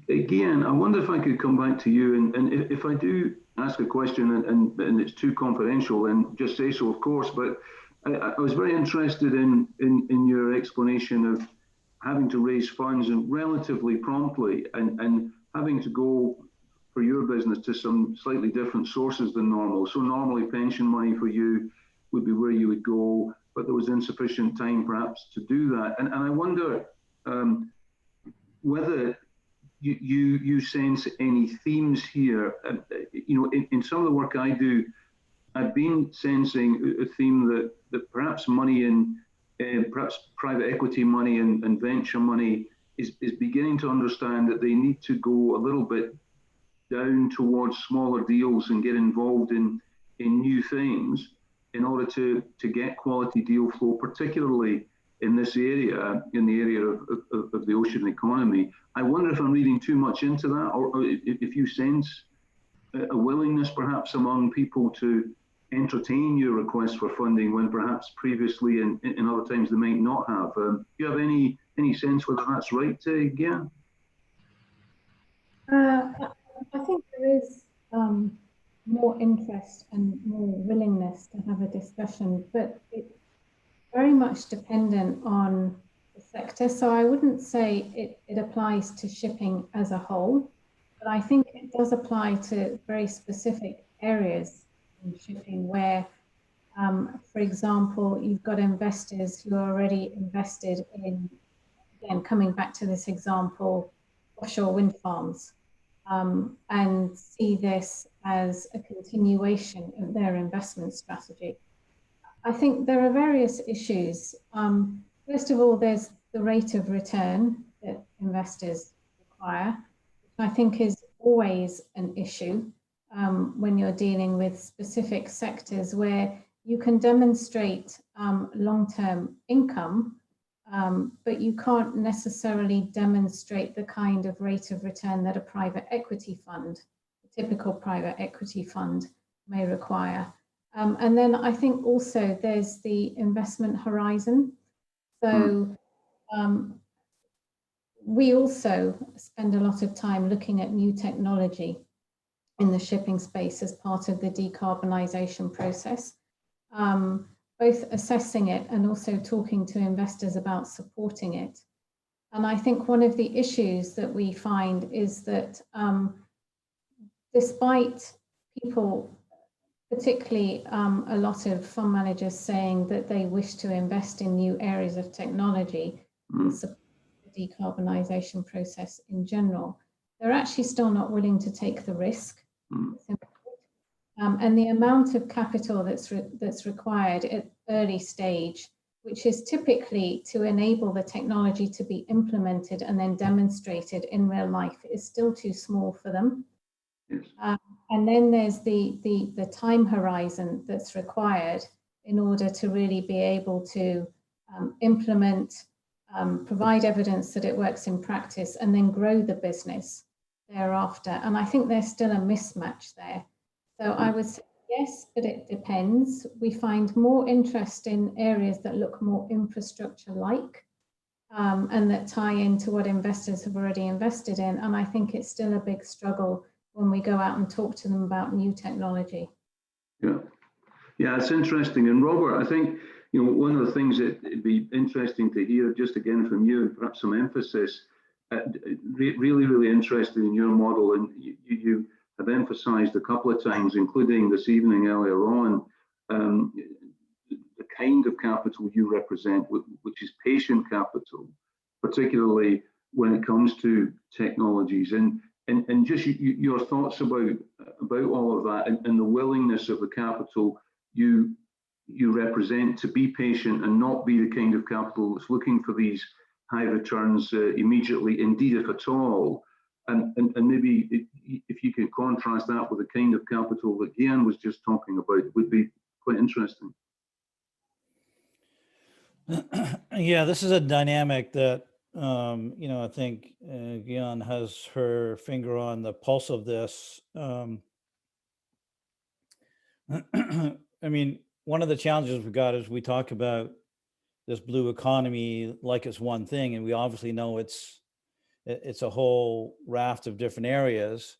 Again, I wonder if I could come back to you, and if I do ask a question and it's too confidential, then just say so, of course. But I was very interested in your explanation of having to raise funds and relatively promptly and having to go for your business to some slightly different sources than normal. So normally pension money for you would be where you would go, but there was insufficient time perhaps to do that. And I wonder whether you sense any themes here. In some of the work I do, I've been sensing a theme that perhaps money in perhaps private equity money and venture money is beginning to understand that they need to go a little bit down towards smaller deals and get involved in new things. in order to get quality deal flow, particularly in this area, in the area of the ocean economy. I wonder if I'm reading too much into that, or if you sense a willingness perhaps among people to entertain your request for funding when perhaps previously in other times they might not have. Do you have any sense whether that's right, Gian? I think there is more interest and more willingness to have a discussion, but it's very much dependent on the sector. So I wouldn't say it applies to shipping as a whole, but I think it does apply to very specific areas in shipping where, for example, you've got investors who are already invested in, again, coming back to this example, offshore wind farms, and see this as a continuation of their investment strategy. I think there are various issues. First of all, there's the rate of return that investors require, which I think is always an issue when you're dealing with specific sectors where you can demonstrate long-term income, but you can't necessarily demonstrate the kind of rate of return that a private equity fund, a typical private equity fund, may require. And then I think also there's the investment horizon. So we also spend a lot of time looking at new technology in the shipping space as part of the decarbonisation process, both assessing it and also talking to investors about supporting it. And I think one of the issues that we find is that despite people, particularly a lot of fund managers saying that they wish to invest in new areas of technology and support the decarbonisation process in general, they're actually still not willing to take the risk. And the amount of capital that's required at early stage, which is typically to enable the technology to be implemented and then demonstrated in real life, is still too small for them. Yes. And then there's the time horizon that's required in order to really be able to implement, provide evidence that it works in practice, and then grow the business thereafter. And I think there's still a mismatch there. So I would say yes, but it depends. We find more interest in areas that look more infrastructure-like and that tie into what investors have already invested in. And I think it's still a big struggle when we go out and talk to them about new technology. Yeah, it's interesting. And Robert, I think, you know, one of the things that it'd be interesting to hear just again from you, and perhaps some emphasis, really interested in your model. And you have emphasized a couple of times, including this evening earlier on, the kind of capital you represent, which is patient capital, particularly when it comes to technologies. And just your thoughts about all of that and the willingness of the capital you represent to be patient and not be the kind of capital that's looking for these high returns immediately, indeed, if at all. And maybe if you can contrast that with the kind of capital that Gian was just talking about, it would be quite interesting. Yeah, this is a dynamic that, you know, I think Gian has her finger on the pulse of this. I mean, one of the challenges we've got is we talk about this blue economy like it's one thing, and we obviously know it's a whole raft of different areas.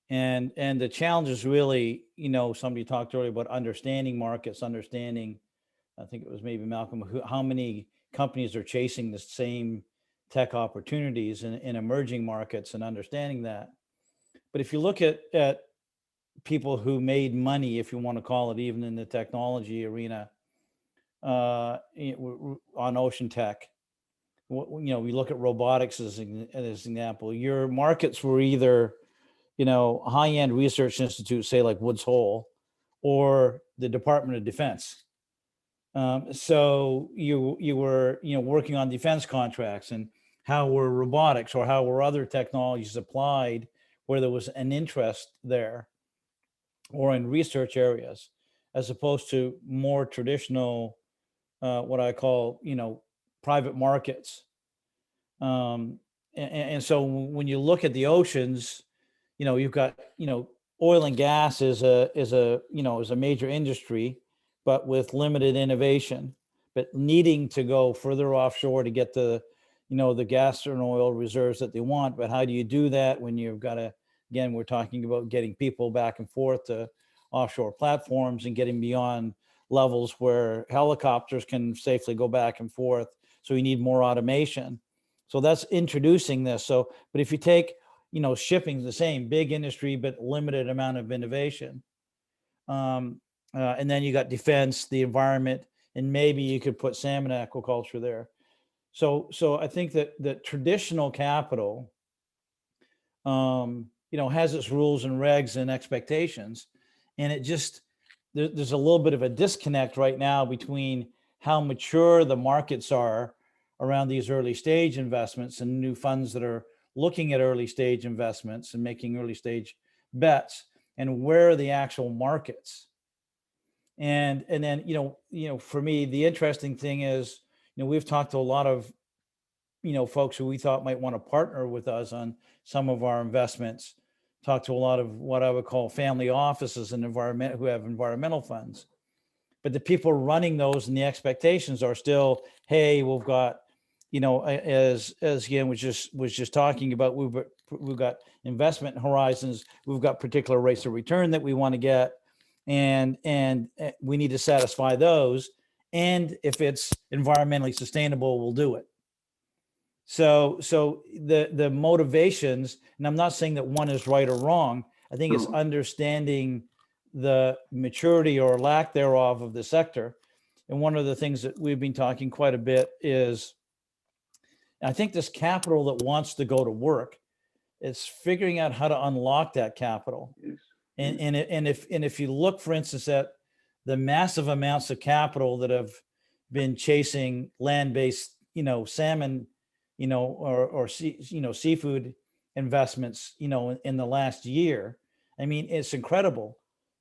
And the challenge is really, you know, somebody talked earlier about understanding markets, understanding, I think it was maybe Malcolm, how many companies are chasing the same tech opportunities in emerging markets and understanding that. But if you look at people who made money, if you want to call it, even in the technology arena, on ocean tech, you know, we look at robotics as an example. Your markets were either, you know, high-end research institutes, say like Woods Hole, or the Department of Defense. So you were, you know, working on defense contracts, and how were robotics or how were other technologies applied where there was an interest there, or in research areas. as opposed to more traditional, what I call, private markets. And so when you look at the oceans, you've got, oil and gas is a major industry, but with limited innovation, but needing to go further offshore to get the gas and oil reserves that they want. But how do you do that when you've got to, again, we're talking about getting people back and forth to offshore platforms and getting beyond levels where helicopters can safely go back and forth. So you need more automation. So that's introducing this. So, but if you take, shipping the same big industry, but limited amount of innovation. And then you got defense, the environment, and maybe you could put salmon aquaculture there. So I think that the traditional capital, has its rules and regs and expectations. And it just, there's a little bit of a disconnect right now between how mature the markets are around these early stage investments and new funds that are looking at early stage investments and making early stage bets, and where are the actual markets. And then, for me, the interesting thing is, we've talked to a lot of, folks who we thought might want to partner with us on some of our investments, talked to a lot of what I would call family offices and who have environmental funds. But the people running those and the expectations are still, hey, we've got, as again was just talking about, we've got investment horizons, we've got particular rates of return that we want to get, and we need to satisfy those. And if it's environmentally sustainable, we'll do it. So the motivations, and I'm not saying that one is right or wrong. I think it's understanding the maturity or lack thereof of the sector. And one of the things that we've been talking quite a bit is, I think this capital that wants to go to work, it's figuring out how to unlock that capital. Yes. And if you look, for instance, at the massive amounts of capital that have been chasing land-based, salmon, or seafood investments, in the last year, I mean, it's incredible.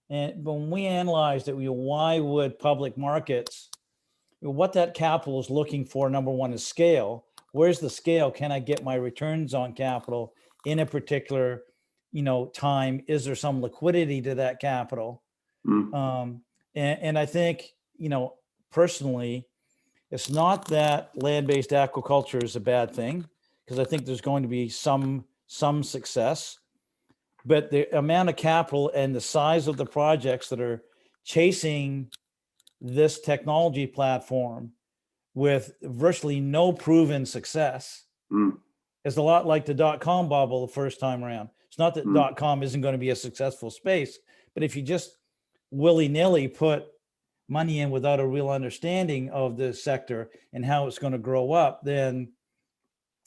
And when we analyzed it, why would public markets, what that capital is looking for, number one is scale. Where's the scale? Can I get my returns on capital in a particular, time? Is there some liquidity to that capital? And I think, personally, it's not that land-based aquaculture is a bad thing, because I think there's going to be some success, but the amount of capital and the size of the projects that are chasing this technology platform with virtually no proven success is a lot like the .com bubble the first time around. It's not that .com isn't going to be a successful space, but if you just willy-nilly put money in without a real understanding of the sector and how it's going to grow up, then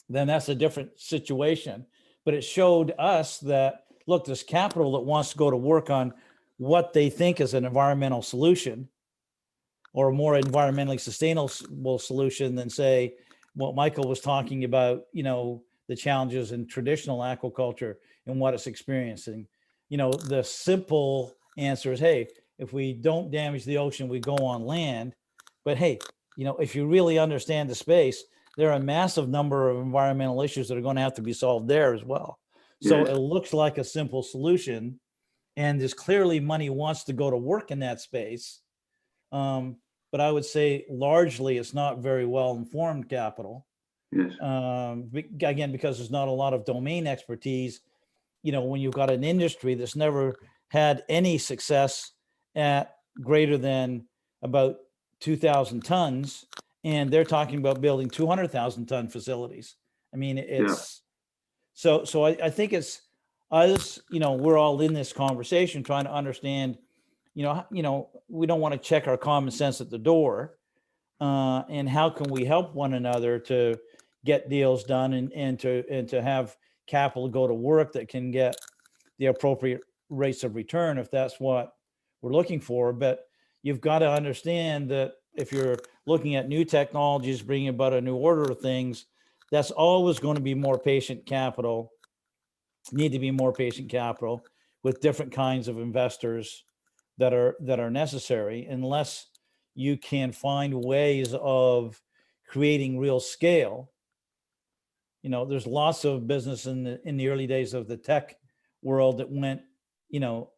that's a different situation. But it showed us that, look, there's capital that wants to go to work on what they think is an environmental solution, or a more environmentally sustainable solution than, say, what Michael was talking about, the challenges in traditional aquaculture and what it's experiencing. The simple answer is, hey, if we don't damage the ocean, we go on land. But hey, if you really understand the space, there are a massive number of environmental issues that are going to have to be solved there as well. So it looks like a simple solution, and there's clearly money wants to go to work in that space. But I would say largely it's not very well informed capital. Yes. Again, because there's not a lot of domain expertise. When you've got an industry that's never had any success at greater than about 2,000 tons, and they're talking about building 200,000 ton facilities. I mean, it's so I think it's us, we're all in this conversation trying to understand, we don't want to check our common sense at the door, and how can we help one another to get deals done and to have capital go to work that can get the appropriate rates of return, if that's what we're looking for. But you've got to understand that if you're looking at new technologies, bringing about a new order of things, that's always going to be more patient capital, need to be more patient capital with different kinds of investors that are necessary, unless you can find ways of creating real scale. You know, there's lots of business in the early days of the tech world that went, you know,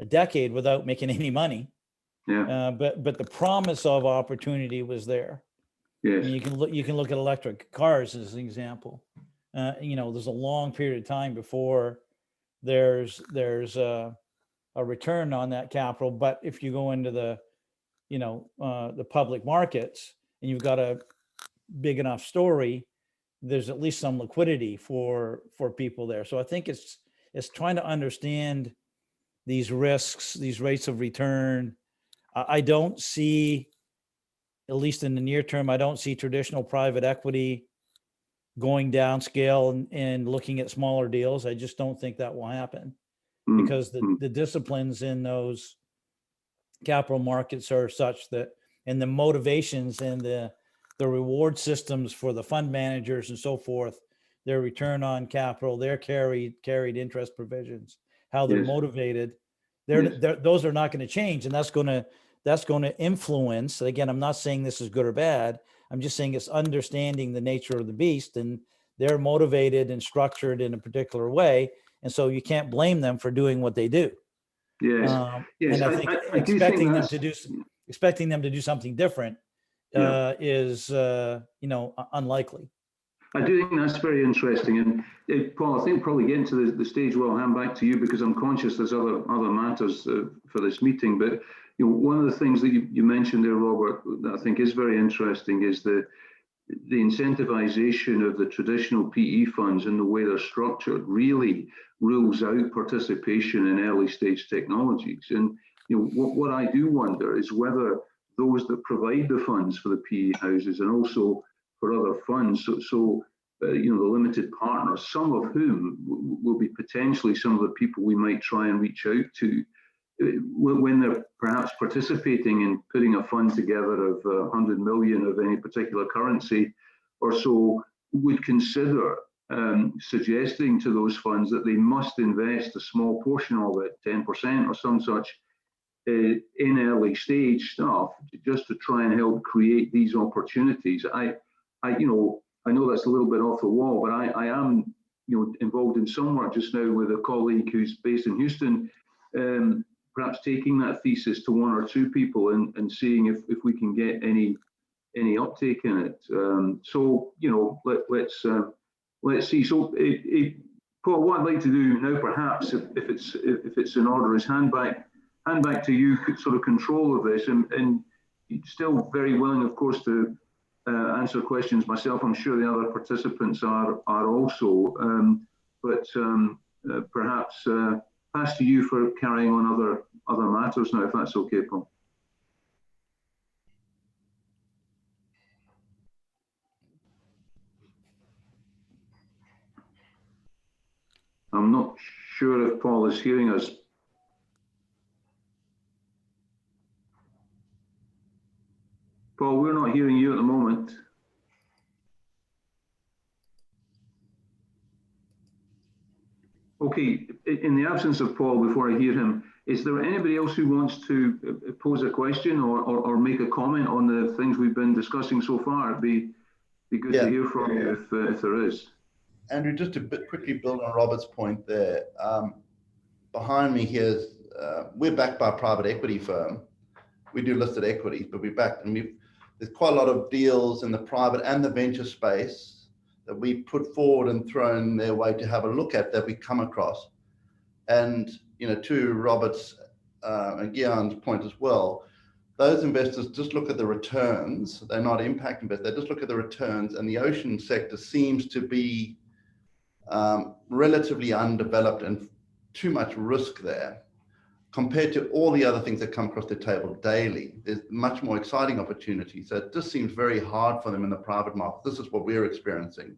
a decade without making any money. Yeah. But the promise of opportunity was there. I Yes. mean, you can look at electric cars as an example. You know, there's a long period of time before there's a return on that capital. But if you go into the, you know, the public markets and you've got a big enough story, there's at least some liquidity for people there. So I think it's trying to understand these risks, these rates of return. I don't see, at least in the near term, I don't see traditional private equity going downscale and looking at smaller deals. I just don't think that will happen, because the disciplines in those capital markets are such that, and the motivations and the reward systems for the fund managers and so forth, their return on capital, their carried interest provisions, how they're Yes. motivated, Yes. those are not going to change, and that's going to influence. Again, I'm not saying this is good or bad. I'm just saying it's understanding the nature of the beast, and they're motivated and structured in a particular way, and so you can't blame them for doing what they do. Yes. Yes. And I think I do expecting think them to do something different is you know, unlikely. I do think that's very interesting. And Paul, I think probably getting to the stage where I'll hand back to you, because I'm conscious there's other matters for this meeting. But you know, one of the things that you mentioned there, Robert, that I think is very interesting is the incentivization of the traditional PE funds and the way they're structured really rules out participation in early stage technologies. And you know, what I do wonder is whether those that provide the funds for the PE houses and also for other funds, you know, the limited partners, some of whom will be potentially some of the people we might try and reach out to when they're perhaps participating in putting a fund together of 100 million of any particular currency or so, would consider suggesting to those funds that they must invest a small portion of it, 10% or some such, in early stage stuff, just to try and help create these opportunities. I know that's a little bit off the wall, but I am, you know, involved in some work just now with a colleague who's based in Houston, perhaps taking that thesis to one or two people and seeing if we can get any uptake in it. So you know, let's see. So Paul, what I'd like to do now, perhaps, if it's in order, is hand back to you sort of control of this, and still very willing, of course, to answer questions myself. I'm sure the other participants are also, but perhaps pass to you for carrying on other matters now, if that's okay, Paul. I'm not sure if Paul is hearing us. Paul, we're not hearing you at the moment. Okay, in the absence of Paul, before I hear him, is there anybody else who wants to pose a question or make a comment on the things we've been discussing so far? It'd be good to hear from you if there is. Andrew, just to quickly build on Robert's point there, behind me here is, we're backed by a private equity firm. We do listed equities, but we're backed, and there's quite a lot of deals in the private and the venture space that we put forward and thrown their way to have a look at that we come across. And, you know, to Robert's and Guillaume's point as well, those investors just look at the returns. They're not impact investors. They just look at the returns, and the ocean sector seems to be relatively undeveloped and too much risk there compared to all the other things that come across the table daily. There's much more exciting opportunities. So it just seems very hard for them in the private market. This is what we're experiencing.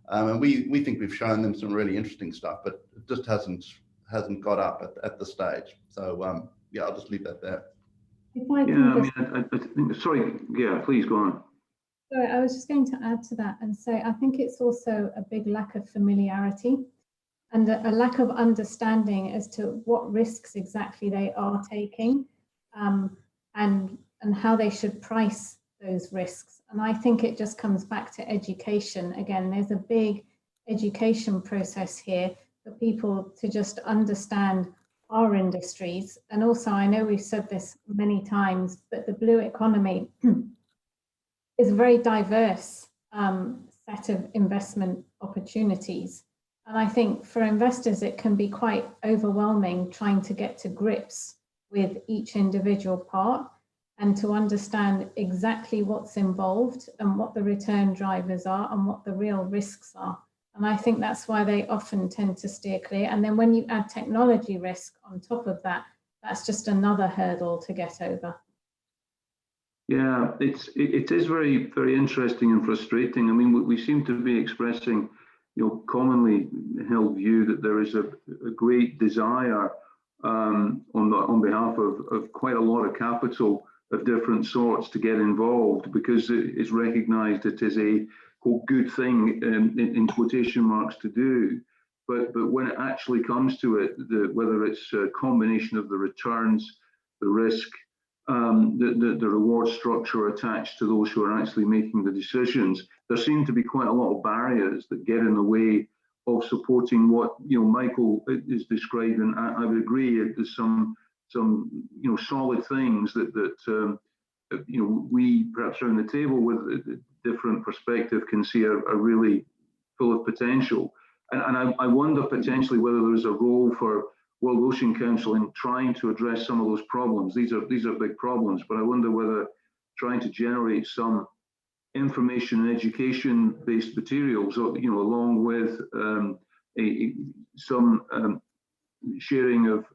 And we think we've shown them some really interesting stuff, but it just hasn't got up at the stage. So yeah, I'll just leave that there. If I can I think, sorry, yeah, please go on. Sorry, I was just going to add to that and say, I think it's also a big lack of familiarity. and a lack of understanding as to what risks exactly they are taking, and how they should price those risks. And I think it just comes back to education. Again, there's a big education process here for people to just understand our industries. And also, I know we've said this many times, but the blue economy is a very diverse set of investment opportunities. And I think for investors, it can be quite overwhelming trying to get to grips with each individual part and to understand exactly what's involved and what the return drivers are and what the real risks are. And I think that's why they often tend to steer clear. And then when you add technology risk on top of that, that's just another hurdle to get over. Yeah, it is very, very interesting and frustrating. I mean, we seem to be expressing, commonly held view that there is a great desire on behalf of quite a lot of capital of different sorts to get involved, because it's recognised it is a quote good thing in quotation marks to do. But when it actually comes to it, whether it's a combination of the returns, the risk, the reward structure attached to those who are actually making the decisions, there seem to be quite a lot of barriers that get in the way of supporting what Michael is describing. I would agree. There's some solid things that we perhaps around the table with a different perspective can see are really full of potential. And I wonder potentially whether there's a role for World Ocean Council in trying to address some of those problems. These are big problems, but I wonder whether trying to generate some information and education-based materials, along with some sharing of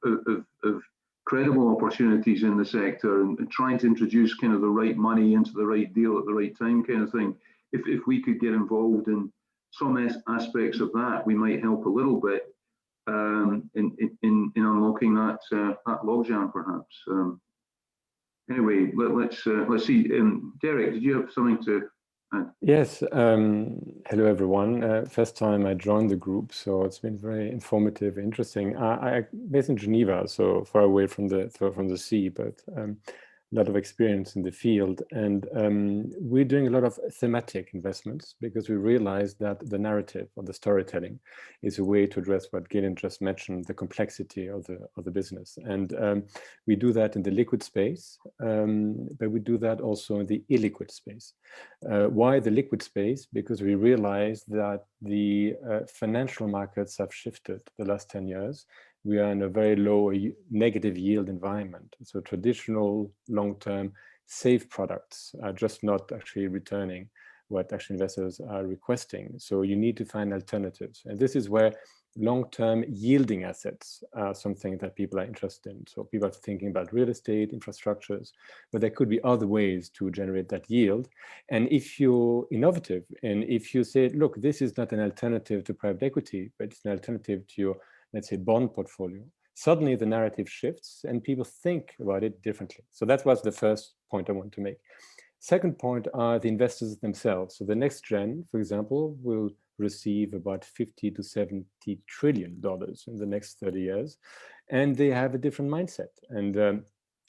credible opportunities in the sector, and trying to introduce kind of the right money into the right deal at the right time, kind of thing. If we could get involved in some aspects of that, we might help a little bit in unlocking that logjam, perhaps. Anyway, let's see. Derek, did you have something to add? Yes. Hello, everyone. First time I joined the group, so it's been very informative, interesting. I'm based in Geneva, so far away from the sea, but a lot of experience in the field. And we're doing a lot of thematic investments because we realize that the narrative or the storytelling is a way to address what Gillian just mentioned, the complexity of the business. And we do that in the liquid space, but we do that also in the illiquid space. Why the liquid space? Because we realize that the financial markets have shifted the last 10 years. We are in a very low negative yield environment. So traditional long-term safe products are just not actually returning what actually investors are requesting. So you need to find alternatives. And this is where long-term yielding assets are something that people are interested in. So people are thinking about real estate, infrastructures, but there could be other ways to generate that yield. And if you're innovative, and if you say, look, this is not an alternative to private equity, but it's an alternative to your, let's say, bond portfolio, suddenly the narrative shifts and people think about it differently. So that was the first point I want to make. Second point are the investors themselves. So the next gen, for example, will receive about $50 to $70 trillion in the next 30 years. And they have a different mindset. And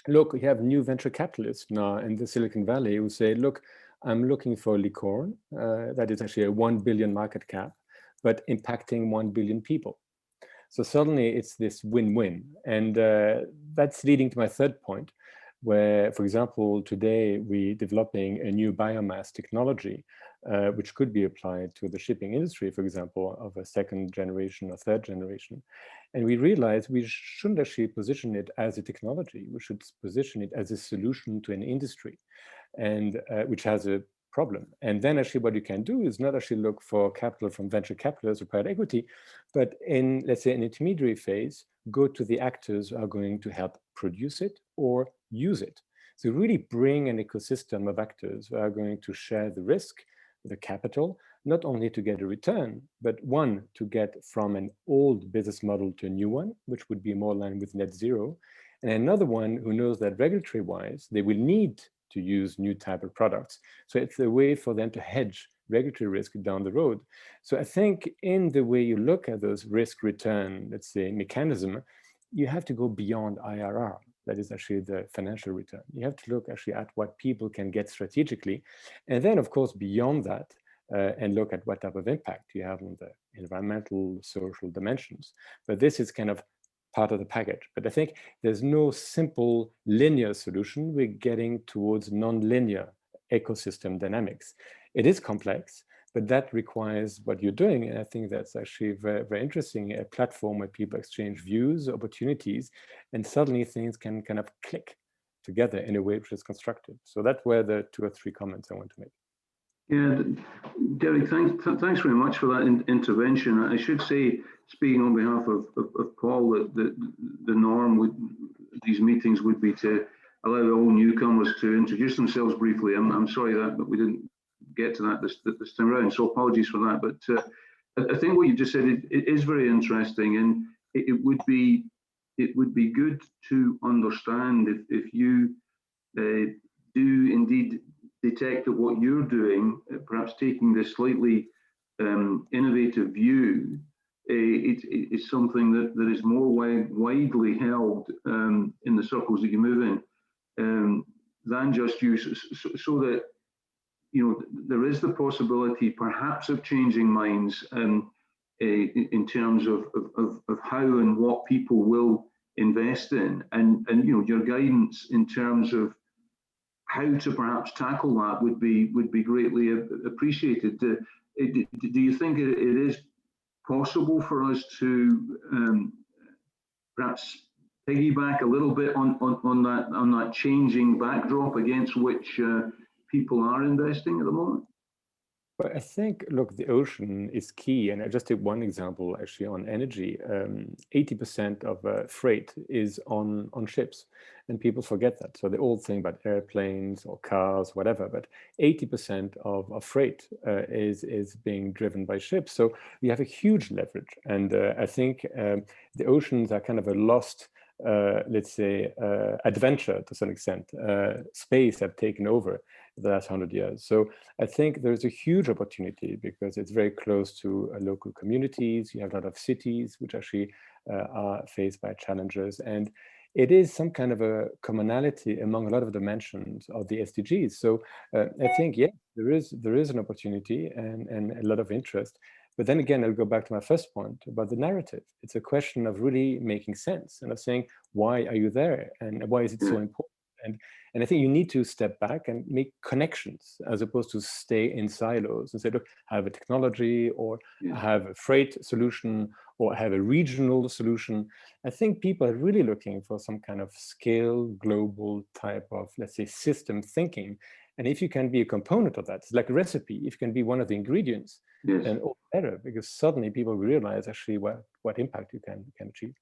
look, we have new venture capitalists now in the Silicon Valley who say, look, I'm looking for a licorne that is actually a 1 billion market cap, but impacting 1 billion people. So suddenly it's this win-win. And that's leading to my third point, where, for example, today we're developing a new biomass technology, which could be applied to the shipping industry, for example, of a second generation or third generation. And we realize we shouldn't actually position it as a technology. We should position it as a solution to an industry, and which has a problem. And then actually what you can do is not actually look for capital from venture capitalists or private equity, but in, let's say, an intermediary phase, go to the actors who are going to help produce it or use it. So really bring an ecosystem of actors who are going to share the risk, the capital, not only to get a return, but one, to get from an old business model to a new one, which would be more aligned with net zero, and another one who knows that regulatory-wise, they will need to use new type of products. So it's a way for them to hedge regulatory risk down the road. So I think in the way you look at those risk return, let's say, mechanism, you have to go beyond IRR. That is actually the financial return. You have to look actually at what people can get strategically. And then, of course, beyond that, and look at what type of impact you have on the environmental, social dimensions. But this is kind of part of the package. But I think there's no simple linear solution. We're getting towards non-linear ecosystem dynamics. It is complex, but that requires what you're doing. And I think that's actually very, very interesting, a platform where people exchange views, opportunities, and suddenly things can kind of click together in a way which is constructive. So that's where the 2 or 3 comments I want to make. Yeah, Derek, thanks very much for that intervention. I should say, speaking on behalf of Paul, that the norm with these meetings would be to allow all newcomers to introduce themselves briefly. I'm sorry that we didn't get to that this time around, so apologies for that. But I think what you just said it is very interesting, and it would be good to understand if you do indeed detect that what you're doing, perhaps taking this slightly innovative view, it's something that is more widely held in the circles that you move in than just you, so that there is the possibility perhaps of changing minds in terms of how and what people will invest in, and your guidance in terms of how to perhaps tackle that would be greatly appreciated. Do you think it is possible for us to perhaps piggyback a little bit on that changing backdrop against which people are investing at the moment? But I think, look, the ocean is key. And I just take one example actually on energy. 80% of freight is on ships, and people forget that. So they all think about airplanes or cars, whatever, but 80% of freight is being driven by ships. So we have a huge leverage. And I think the oceans are kind of a lost, let's say, adventure to some extent. Space have taken over the last 100 years. So I think there's a huge opportunity because it's very close to local communities. You have a lot of cities which actually are faced by challenges. And it is some kind of a commonality among a lot of dimensions of the SDGs. So I think, yeah, there is an opportunity and a lot of interest. But then again, I'll go back to my first point about the narrative. It's a question of really making sense and of saying, why are you there? And why is it so important? And I think you need to step back and make connections as opposed to stay in silos and say, look, I have a technology, or I have a freight solution, or I have a regional solution. I think people are really looking for some kind of scale, global type of, let's say, system thinking. And if you can be a component of that, it's like a recipe. If you can be one of the ingredients, then all better, because suddenly people realize actually what impact you can achieve.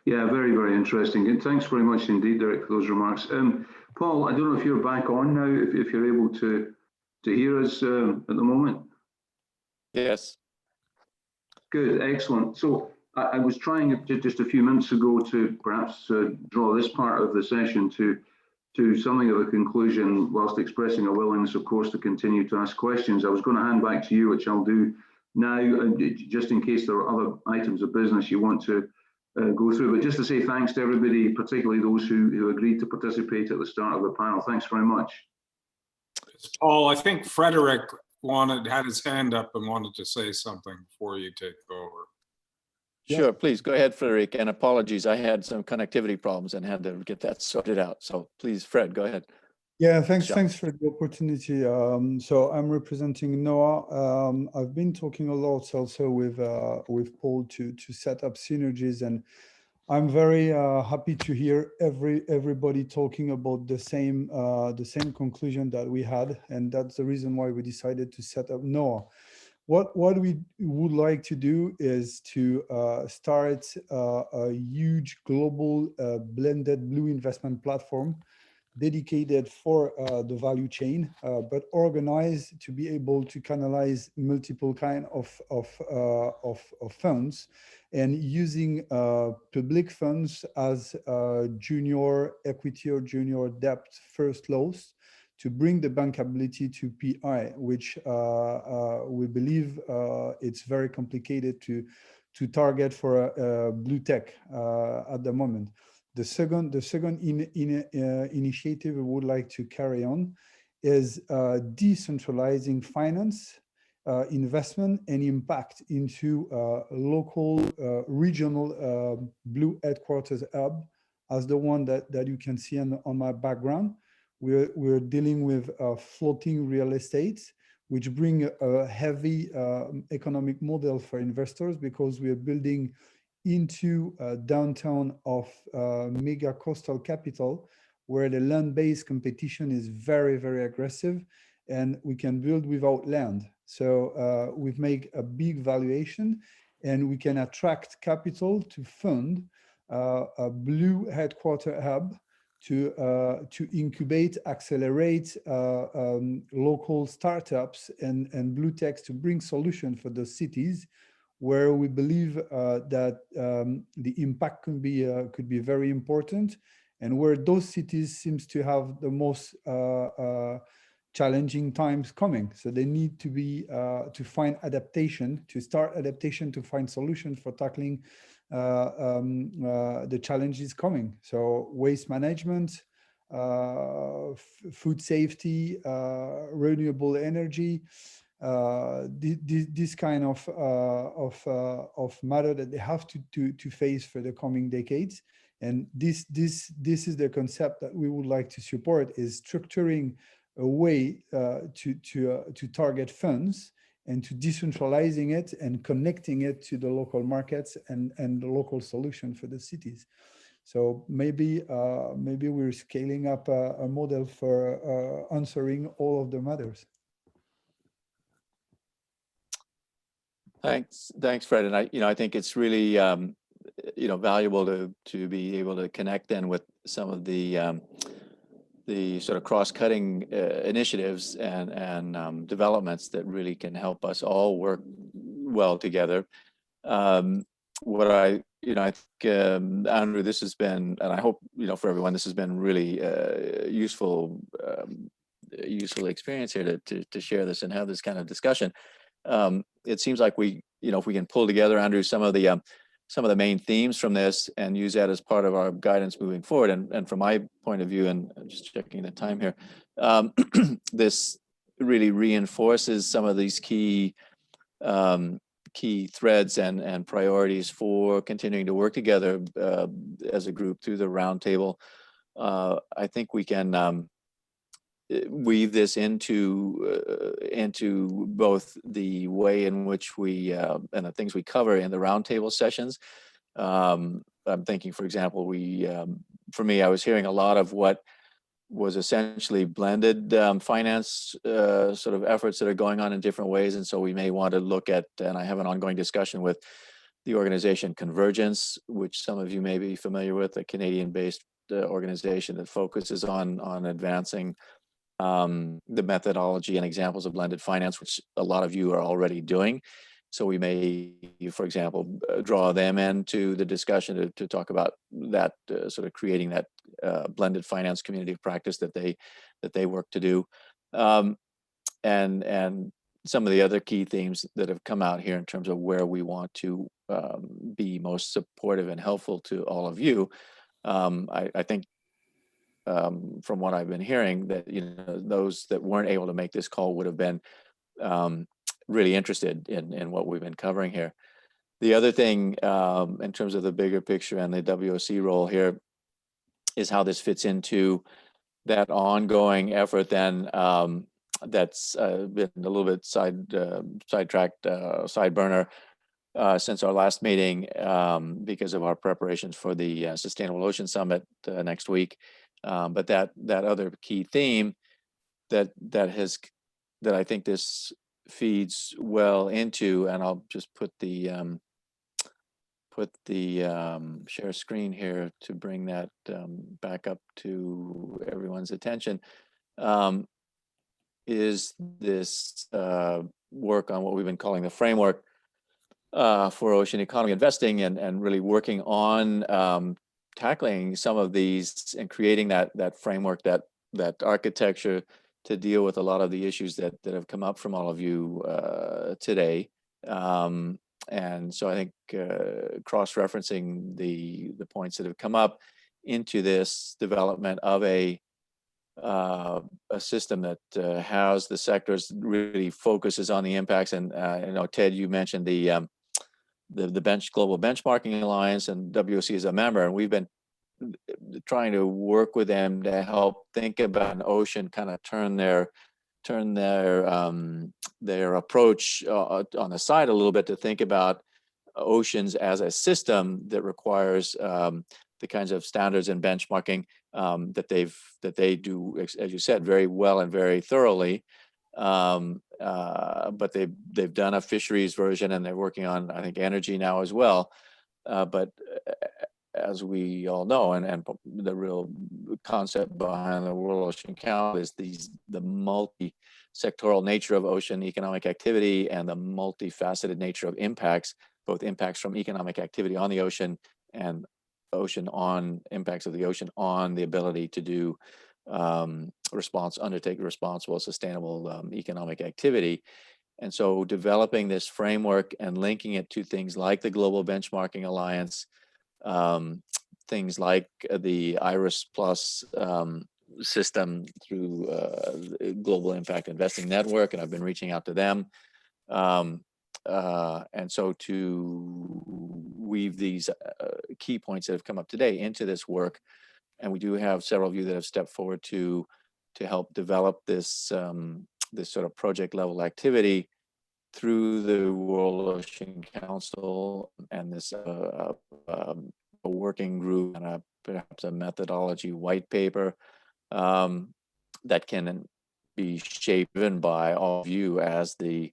Yeah, very, very interesting. And thanks very much indeed, Derek, for those remarks. Paul, I don't know if you're back on now, if you're able to hear us at the moment. Yes. Good, excellent. So I was trying just a few minutes ago to perhaps draw this part of the session to something of a conclusion, whilst expressing a willingness, of course, to continue to ask questions. I was going to hand back to you, which I'll do now, just in case there are other items of business you want to go through. But just to say thanks to everybody, particularly those who agreed to participate at the start of the panel. Thanks very much. Paul, I think Frederick had his hand up and wanted to say something before you take over. Sure, please go ahead, Frederick. And apologies, I had some connectivity problems and had to get that sorted out. So please, Fred, go ahead. Yeah, thanks for the opportunity. So I'm representing NOAA. I've been talking a lot also with Paul to set up synergies, and I'm very happy to hear everybody talking about the same conclusion that we had, and that's the reason why we decided to set up NOAA. What we would like to do is to start a huge global blended blue investment platform dedicated for the value chain, but organized to be able to canalize multiple kind of funds, and using public funds as junior equity or junior debt first loss to bring the bankability to PI, which we believe it's very complicated to target for a blue tech at the moment. The second initiative we would like to carry on is decentralizing finance, investment and impact into local, regional blue headquarters hub, as the one that you can see on my background. We're dealing with floating real estate, which bring a heavy economic model for investors, because we are building into downtown of mega coastal capital, where the land-based competition is very, very aggressive, and we can build without land. So we've made a big valuation, and we can attract capital to fund a blue headquarter hub to incubate, accelerate local startups and blue techs to bring solutions for the cities where we believe that the impact could be very important, and where those cities seems to have the most challenging times coming. So they need to be to find adaptation, to start adaptation, to find solutions for tackling the challenges coming. So waste management, food safety, renewable energy, this kind of matter that they have to face for the coming decades. And this is the concept that we would like to support, is structuring a way to target funds and to decentralizing it and connecting it to the local markets and the local solution for the cities. So maybe we're scaling up a model for answering all of the matters. Thanks, Fred. And I think it's really valuable to be able to connect then with some of the sort of cross-cutting initiatives and developments that really can help us all work well together. What I think, Andrew, this has been, and I hope for everyone, this has been really useful experience here to share this and have this kind of discussion. It seems like if we can pull together, Andrew, some of the main themes from this and use that as part of our guidance moving forward. And from my point of view, and I'm just checking the time here, this really reinforces some of these key threads and priorities for continuing to work together as a group through the roundtable. I think we can weave this into both the way in which we and the things we cover in the roundtable sessions. I'm thinking, for example, for me, I was hearing a lot of what was essentially blended finance sort of efforts that are going on in different ways. And so we may want to look at, and I have an ongoing discussion with the organization Convergence, which some of you may be familiar with, a Canadian-based organization that focuses on advancing the methodology and examples of blended finance, which a lot of you are already doing. So we may, for example, draw them into the discussion to talk about that, sort of creating that blended finance community of practice that they work to do, and some of the other key themes that have come out here in terms of where we want to be most supportive and helpful to all of you. I think from what I've been hearing, that those that weren't able to make this call would have been really interested in what we've been covering here. The other thing, in terms of the bigger picture and the WOC role here, is how this fits into that ongoing effort then that's been a little bit sidetracked, side burner since our last meeting because of our preparations for the Sustainable Ocean Summit next week. But that other key theme that I think this feeds well into, and I'll just put the share screen here to bring that back up to everyone's attention, is this work on what we've been calling the framework for ocean economy investing, and really working on tackling some of these and creating that framework, that architecture deal with a lot of the issues that have come up from all of you today. And so I think cross-referencing the points that have come up into this development of a system that has the sectors really focuses on the impacts. And you know, Ted, you mentioned the Global Benchmarking Alliance, and WOC is a member, and we've been trying to work with them to help think about an ocean, kind of turn their approach on the side a little bit to think about oceans as a system that requires the kinds of standards and benchmarking that they do, as you said, very well and very thoroughly. But they've done a fisheries version, and they're working on, I think, energy now as well. But as we all know, and the real concept behind the World Ocean Council is the multi-sectoral nature of ocean economic activity and the multifaceted nature of impacts, both impacts from economic activity on the ocean and impacts of the ocean on the ability to do undertake responsible, sustainable economic activity. And so developing this framework and linking it to things like the Global Benchmarking Alliance, things like the IRIS Plus system through the Global Impact Investing Network, and I've been reaching out to them. And so to weave these key points that have come up today into this work, and we do have several of you that have stepped forward to help develop this this sort of project level activity through the World Ocean Council and this a working group and perhaps a methodology white paper that can be shaped by all of you as the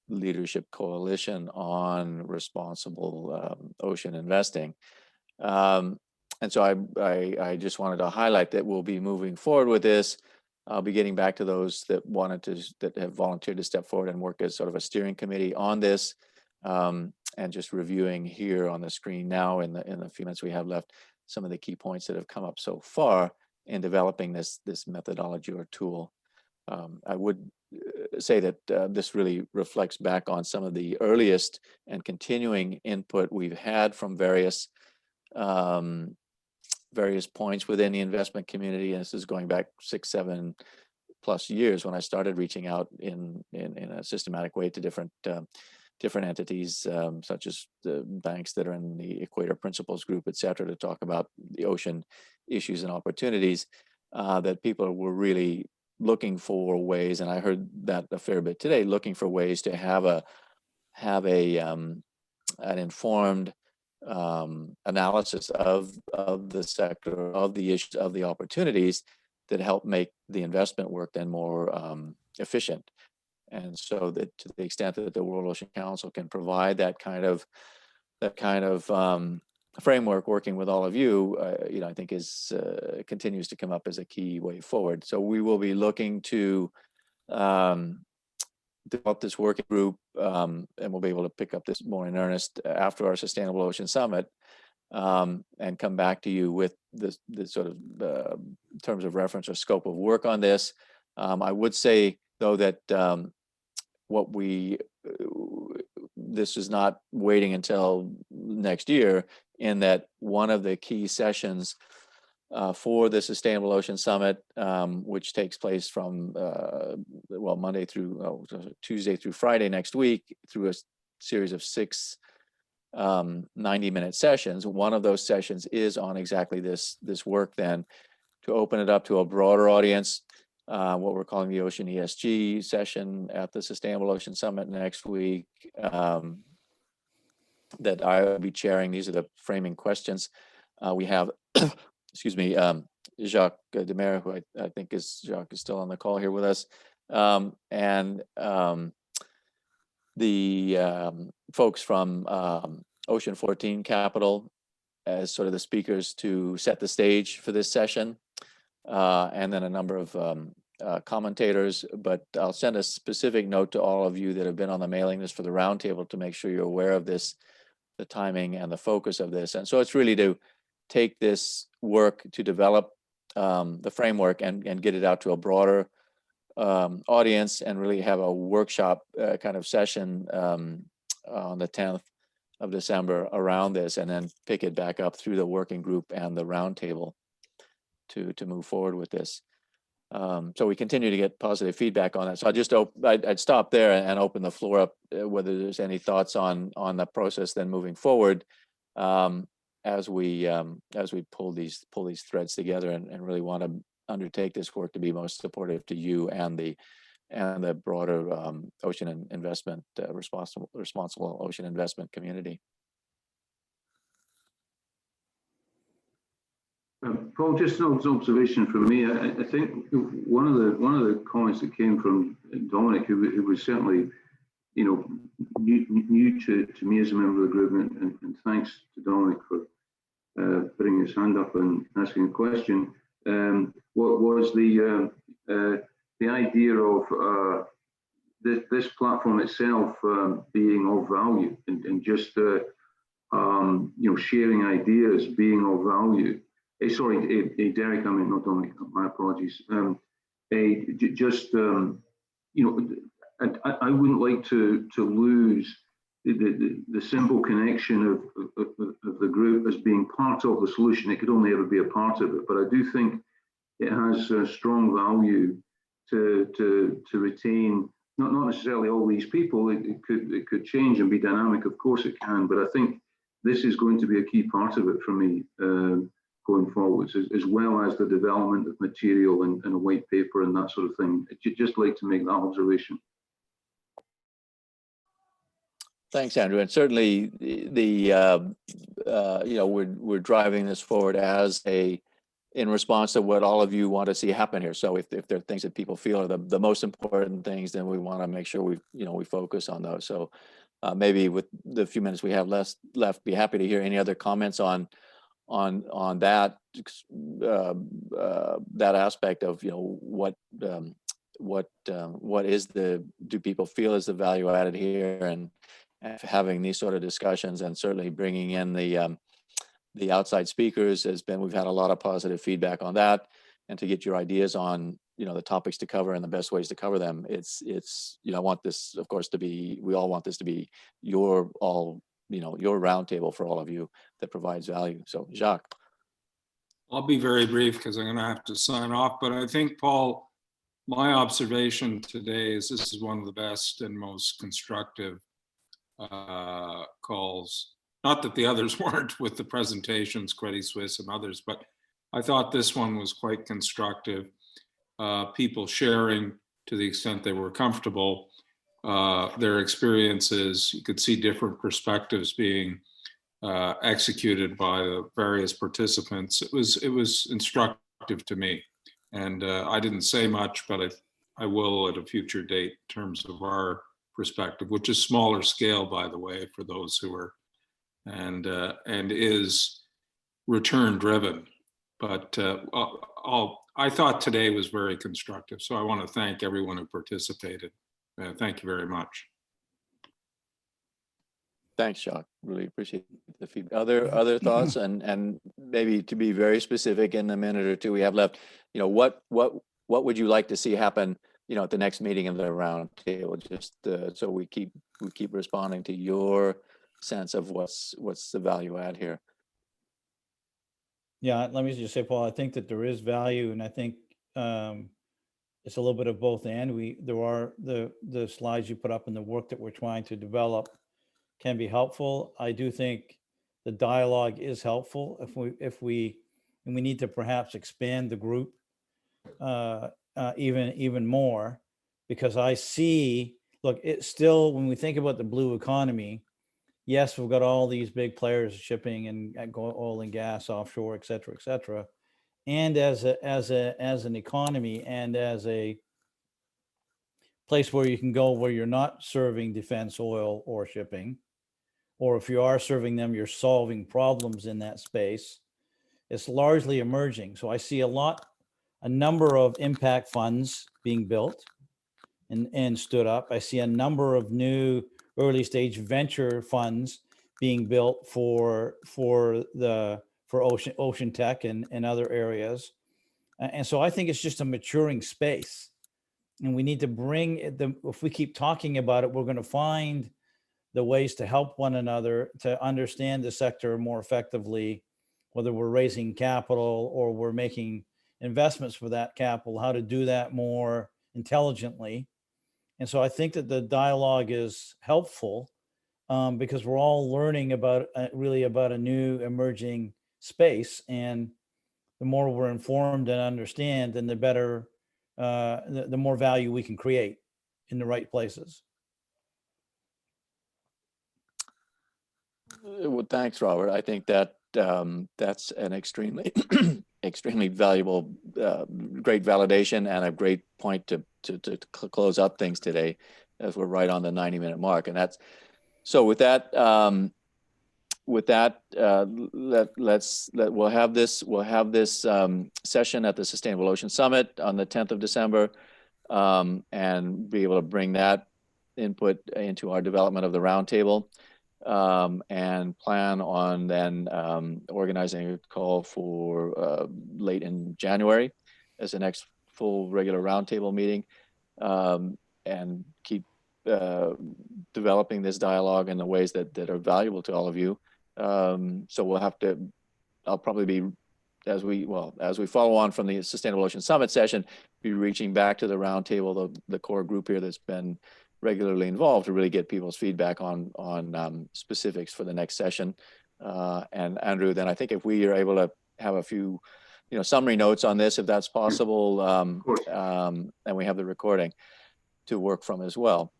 leadership coalition on responsible ocean investing. And so I just wanted to highlight that we'll be moving forward with this. I'll be getting back to those that have volunteered to step forward and work as sort of a steering committee on this, and just reviewing here on the screen now in the few minutes we have left some of the key points that have come up so far in developing this methodology or tool. I would say that this really reflects back on some of the earliest and continuing input we've had from various points within the investment community. And this is going back 6-7+ years when I started reaching out in a systematic way to different entities, such as the banks that are in the Equator Principles Group, et cetera, to talk about the ocean issues and opportunities, that people were really looking for ways, and I heard that a fair bit today, looking for ways to have an informed analysis of the sector, of the issues, of the opportunities that help make the investment work then more efficient. And so that to the extent that the World Ocean Council can provide that kind of framework, working with all of you, I think continues to come up as a key way forward. So we will be looking to develop this working group, and we'll be able to pick up this more in earnest after our Sustainable Ocean Summit, and come back to you with this sort of terms of reference or scope of work on this. I would say, though, that this is not waiting until next year, in that one of the key sessions for the Sustainable Ocean Summit, which takes place from Tuesday through Friday next week, through a series of 6 90-minute sessions. One of those sessions is on exactly this work, then, to open it up to a broader audience, what we're calling the Ocean ESG session at the Sustainable Ocean Summit next week, that I will be chairing. These are the framing questions. We have, excuse me, Jacques Demare, who I think Jacques is still on the call here with us, and the folks from Ocean 14 Capital as sort of the speakers to set the stage for this session, and then a number of commentators. But I'll send a specific note to all of you that have been on the mailing list for the roundtable to make sure you're aware of this, the timing and the focus of this. And so it's really to take this work to develop the framework and get it out to a broader audience, and really have a workshop kind of session on the 10th of December around this, and then pick it back up through the working group and the roundtable to move forward with this. So we continue to get positive feedback on that. So I'd stop there and open the floor up, whether there's any thoughts on the process then moving forward, as we pull these threads together and really want to undertake this work to be most supportive to you and the broader ocean and investment responsible ocean investment community. Paul, just an observation from me. I think one of the comments that came from Dominic, who was certainly, you know, new to me as a member of the group, and thanks to Dominic for putting his hand up and asking a question. What was the idea of this platform itself being of value, and just you know, sharing ideas being of value. Sorry, Derek, I mean, not Dominic, my apologies. Just, you know, I wouldn't like to lose the simple connection of the group as being part of the solution. It could only ever be a part of it, but I do think it has a strong value to retain, not necessarily all these people. It could change and be dynamic, of course it can, but I think this is going to be a key part of it for me. Going forwards, as well as the development of material and a white paper and that sort of thing. I'd just like to make that observation. Thanks, Andrew. And certainly the you know, we're driving this forward in response to what all of you want to see happen here. So if there are things that people feel are the most important things, then we want to make sure we focus on those. So maybe with the few minutes we have left, be happy to hear any other comments on that that aspect of, you know, what do people feel is the value added here, and having these sort of discussions, and certainly bringing in the outside speakers we've had a lot of positive feedback on that, and to get your ideas on, you know, the topics to cover and the best ways to cover them. It's you know, I want this, of course, we all want this to be your roundtable for all of you that provides value. So Jacques. I'll be very brief because I'm going to have to sign off, but I think, Paul, my observation today is this is one of the best and most constructive calls. Not that the others weren't with the presentations, Credit Suisse and others, but I thought this one was quite constructive. People sharing, to the extent they were comfortable, their experiences. You could see different perspectives being executed by the various participants. It was instructive to me, and I didn't say much, but I will at a future date in terms of our perspective, which is smaller scale, by the way, for those who are, and is return driven. But I thought today was very constructive, so I want to thank everyone who participated. Thank you very much. Thanks, Jacques. Really appreciate the feedback. Other thoughts, and maybe to be very specific in the minute or two we have left, you know, what would you like to see happen, you know, at the next meeting of the roundtable? Just so we keep responding to your sense of what's the value add here. Yeah, let me just say, Paul, I think that there is value, and I think it's a little bit of both. And there are the slides you put up and the work that we're trying to develop can be helpful. I do think the dialogue is helpful if we need to perhaps expand the group even more, because I see, look, it's still, when we think about the blue economy, yes, we've got all these big players shipping and oil and gas offshore, et cetera, and as an economy and as a place where you can go where you're not serving defense, oil, or shipping, or if you are serving them, you're solving problems in that space. It's largely emerging. So I see a number of impact funds being built and stood up. I see a number of new early stage venture funds being built for ocean tech and other areas. And so I think it's just a maturing space. And we need to bring if we keep talking about it, we're going to find the ways to help one another to understand the sector more effectively, whether we're raising capital or we're making investments for that capital, how to do that more intelligently. And so I think that the dialogue is helpful because we're all learning about really about a new emerging space. And the more we're informed and understand, then the better, the more value we can create in the right places. Well, thanks, Robert. I think that that's an extremely, extremely valuable, great validation and a great point to close up things today, as we're right on the 90-minute mark. And that's so. With that, we'll have this session at the Sustainable Ocean Summit on the 10th of December, and be able to bring that input into our development of the roundtable. And plan on then organizing a call for late in January as the next full regular roundtable meeting, and keep developing this dialogue in the ways that are valuable to all of you. So we'll have to, I'll probably be, as we follow on from the Sustainable Ocean Summit session, be reaching back to the roundtable, the core group here that's been regularly involved, to really get people's feedback on specifics for the next session. And Andrew, then I think if we are able to have a few, summary notes on this, if that's possible, and we have the recording to work from as well.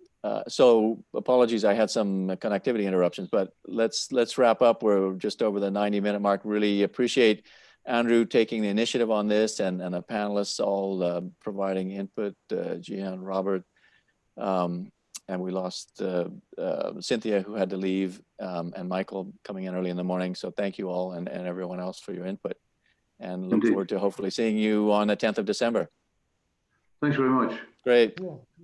So apologies, I had some connectivity interruptions, but let's wrap up. We're just over the 90-minute mark. Really appreciate Andrew taking the initiative on this, and the panelists all providing input, Gian, Robert, and we lost Cynthia, who had to leave, and Michael coming in early in the morning. So thank you all, and everyone else for your input, and look forward to hopefully seeing you on the 10th of December. Thanks very much. Great.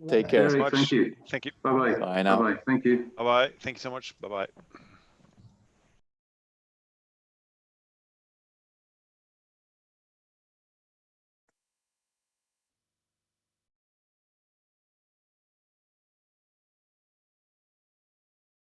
Take care. Thank you. Thank you. Bye-bye. Bye now. Bye-bye. Thank you. Bye-bye. Thank you so much. Bye-bye.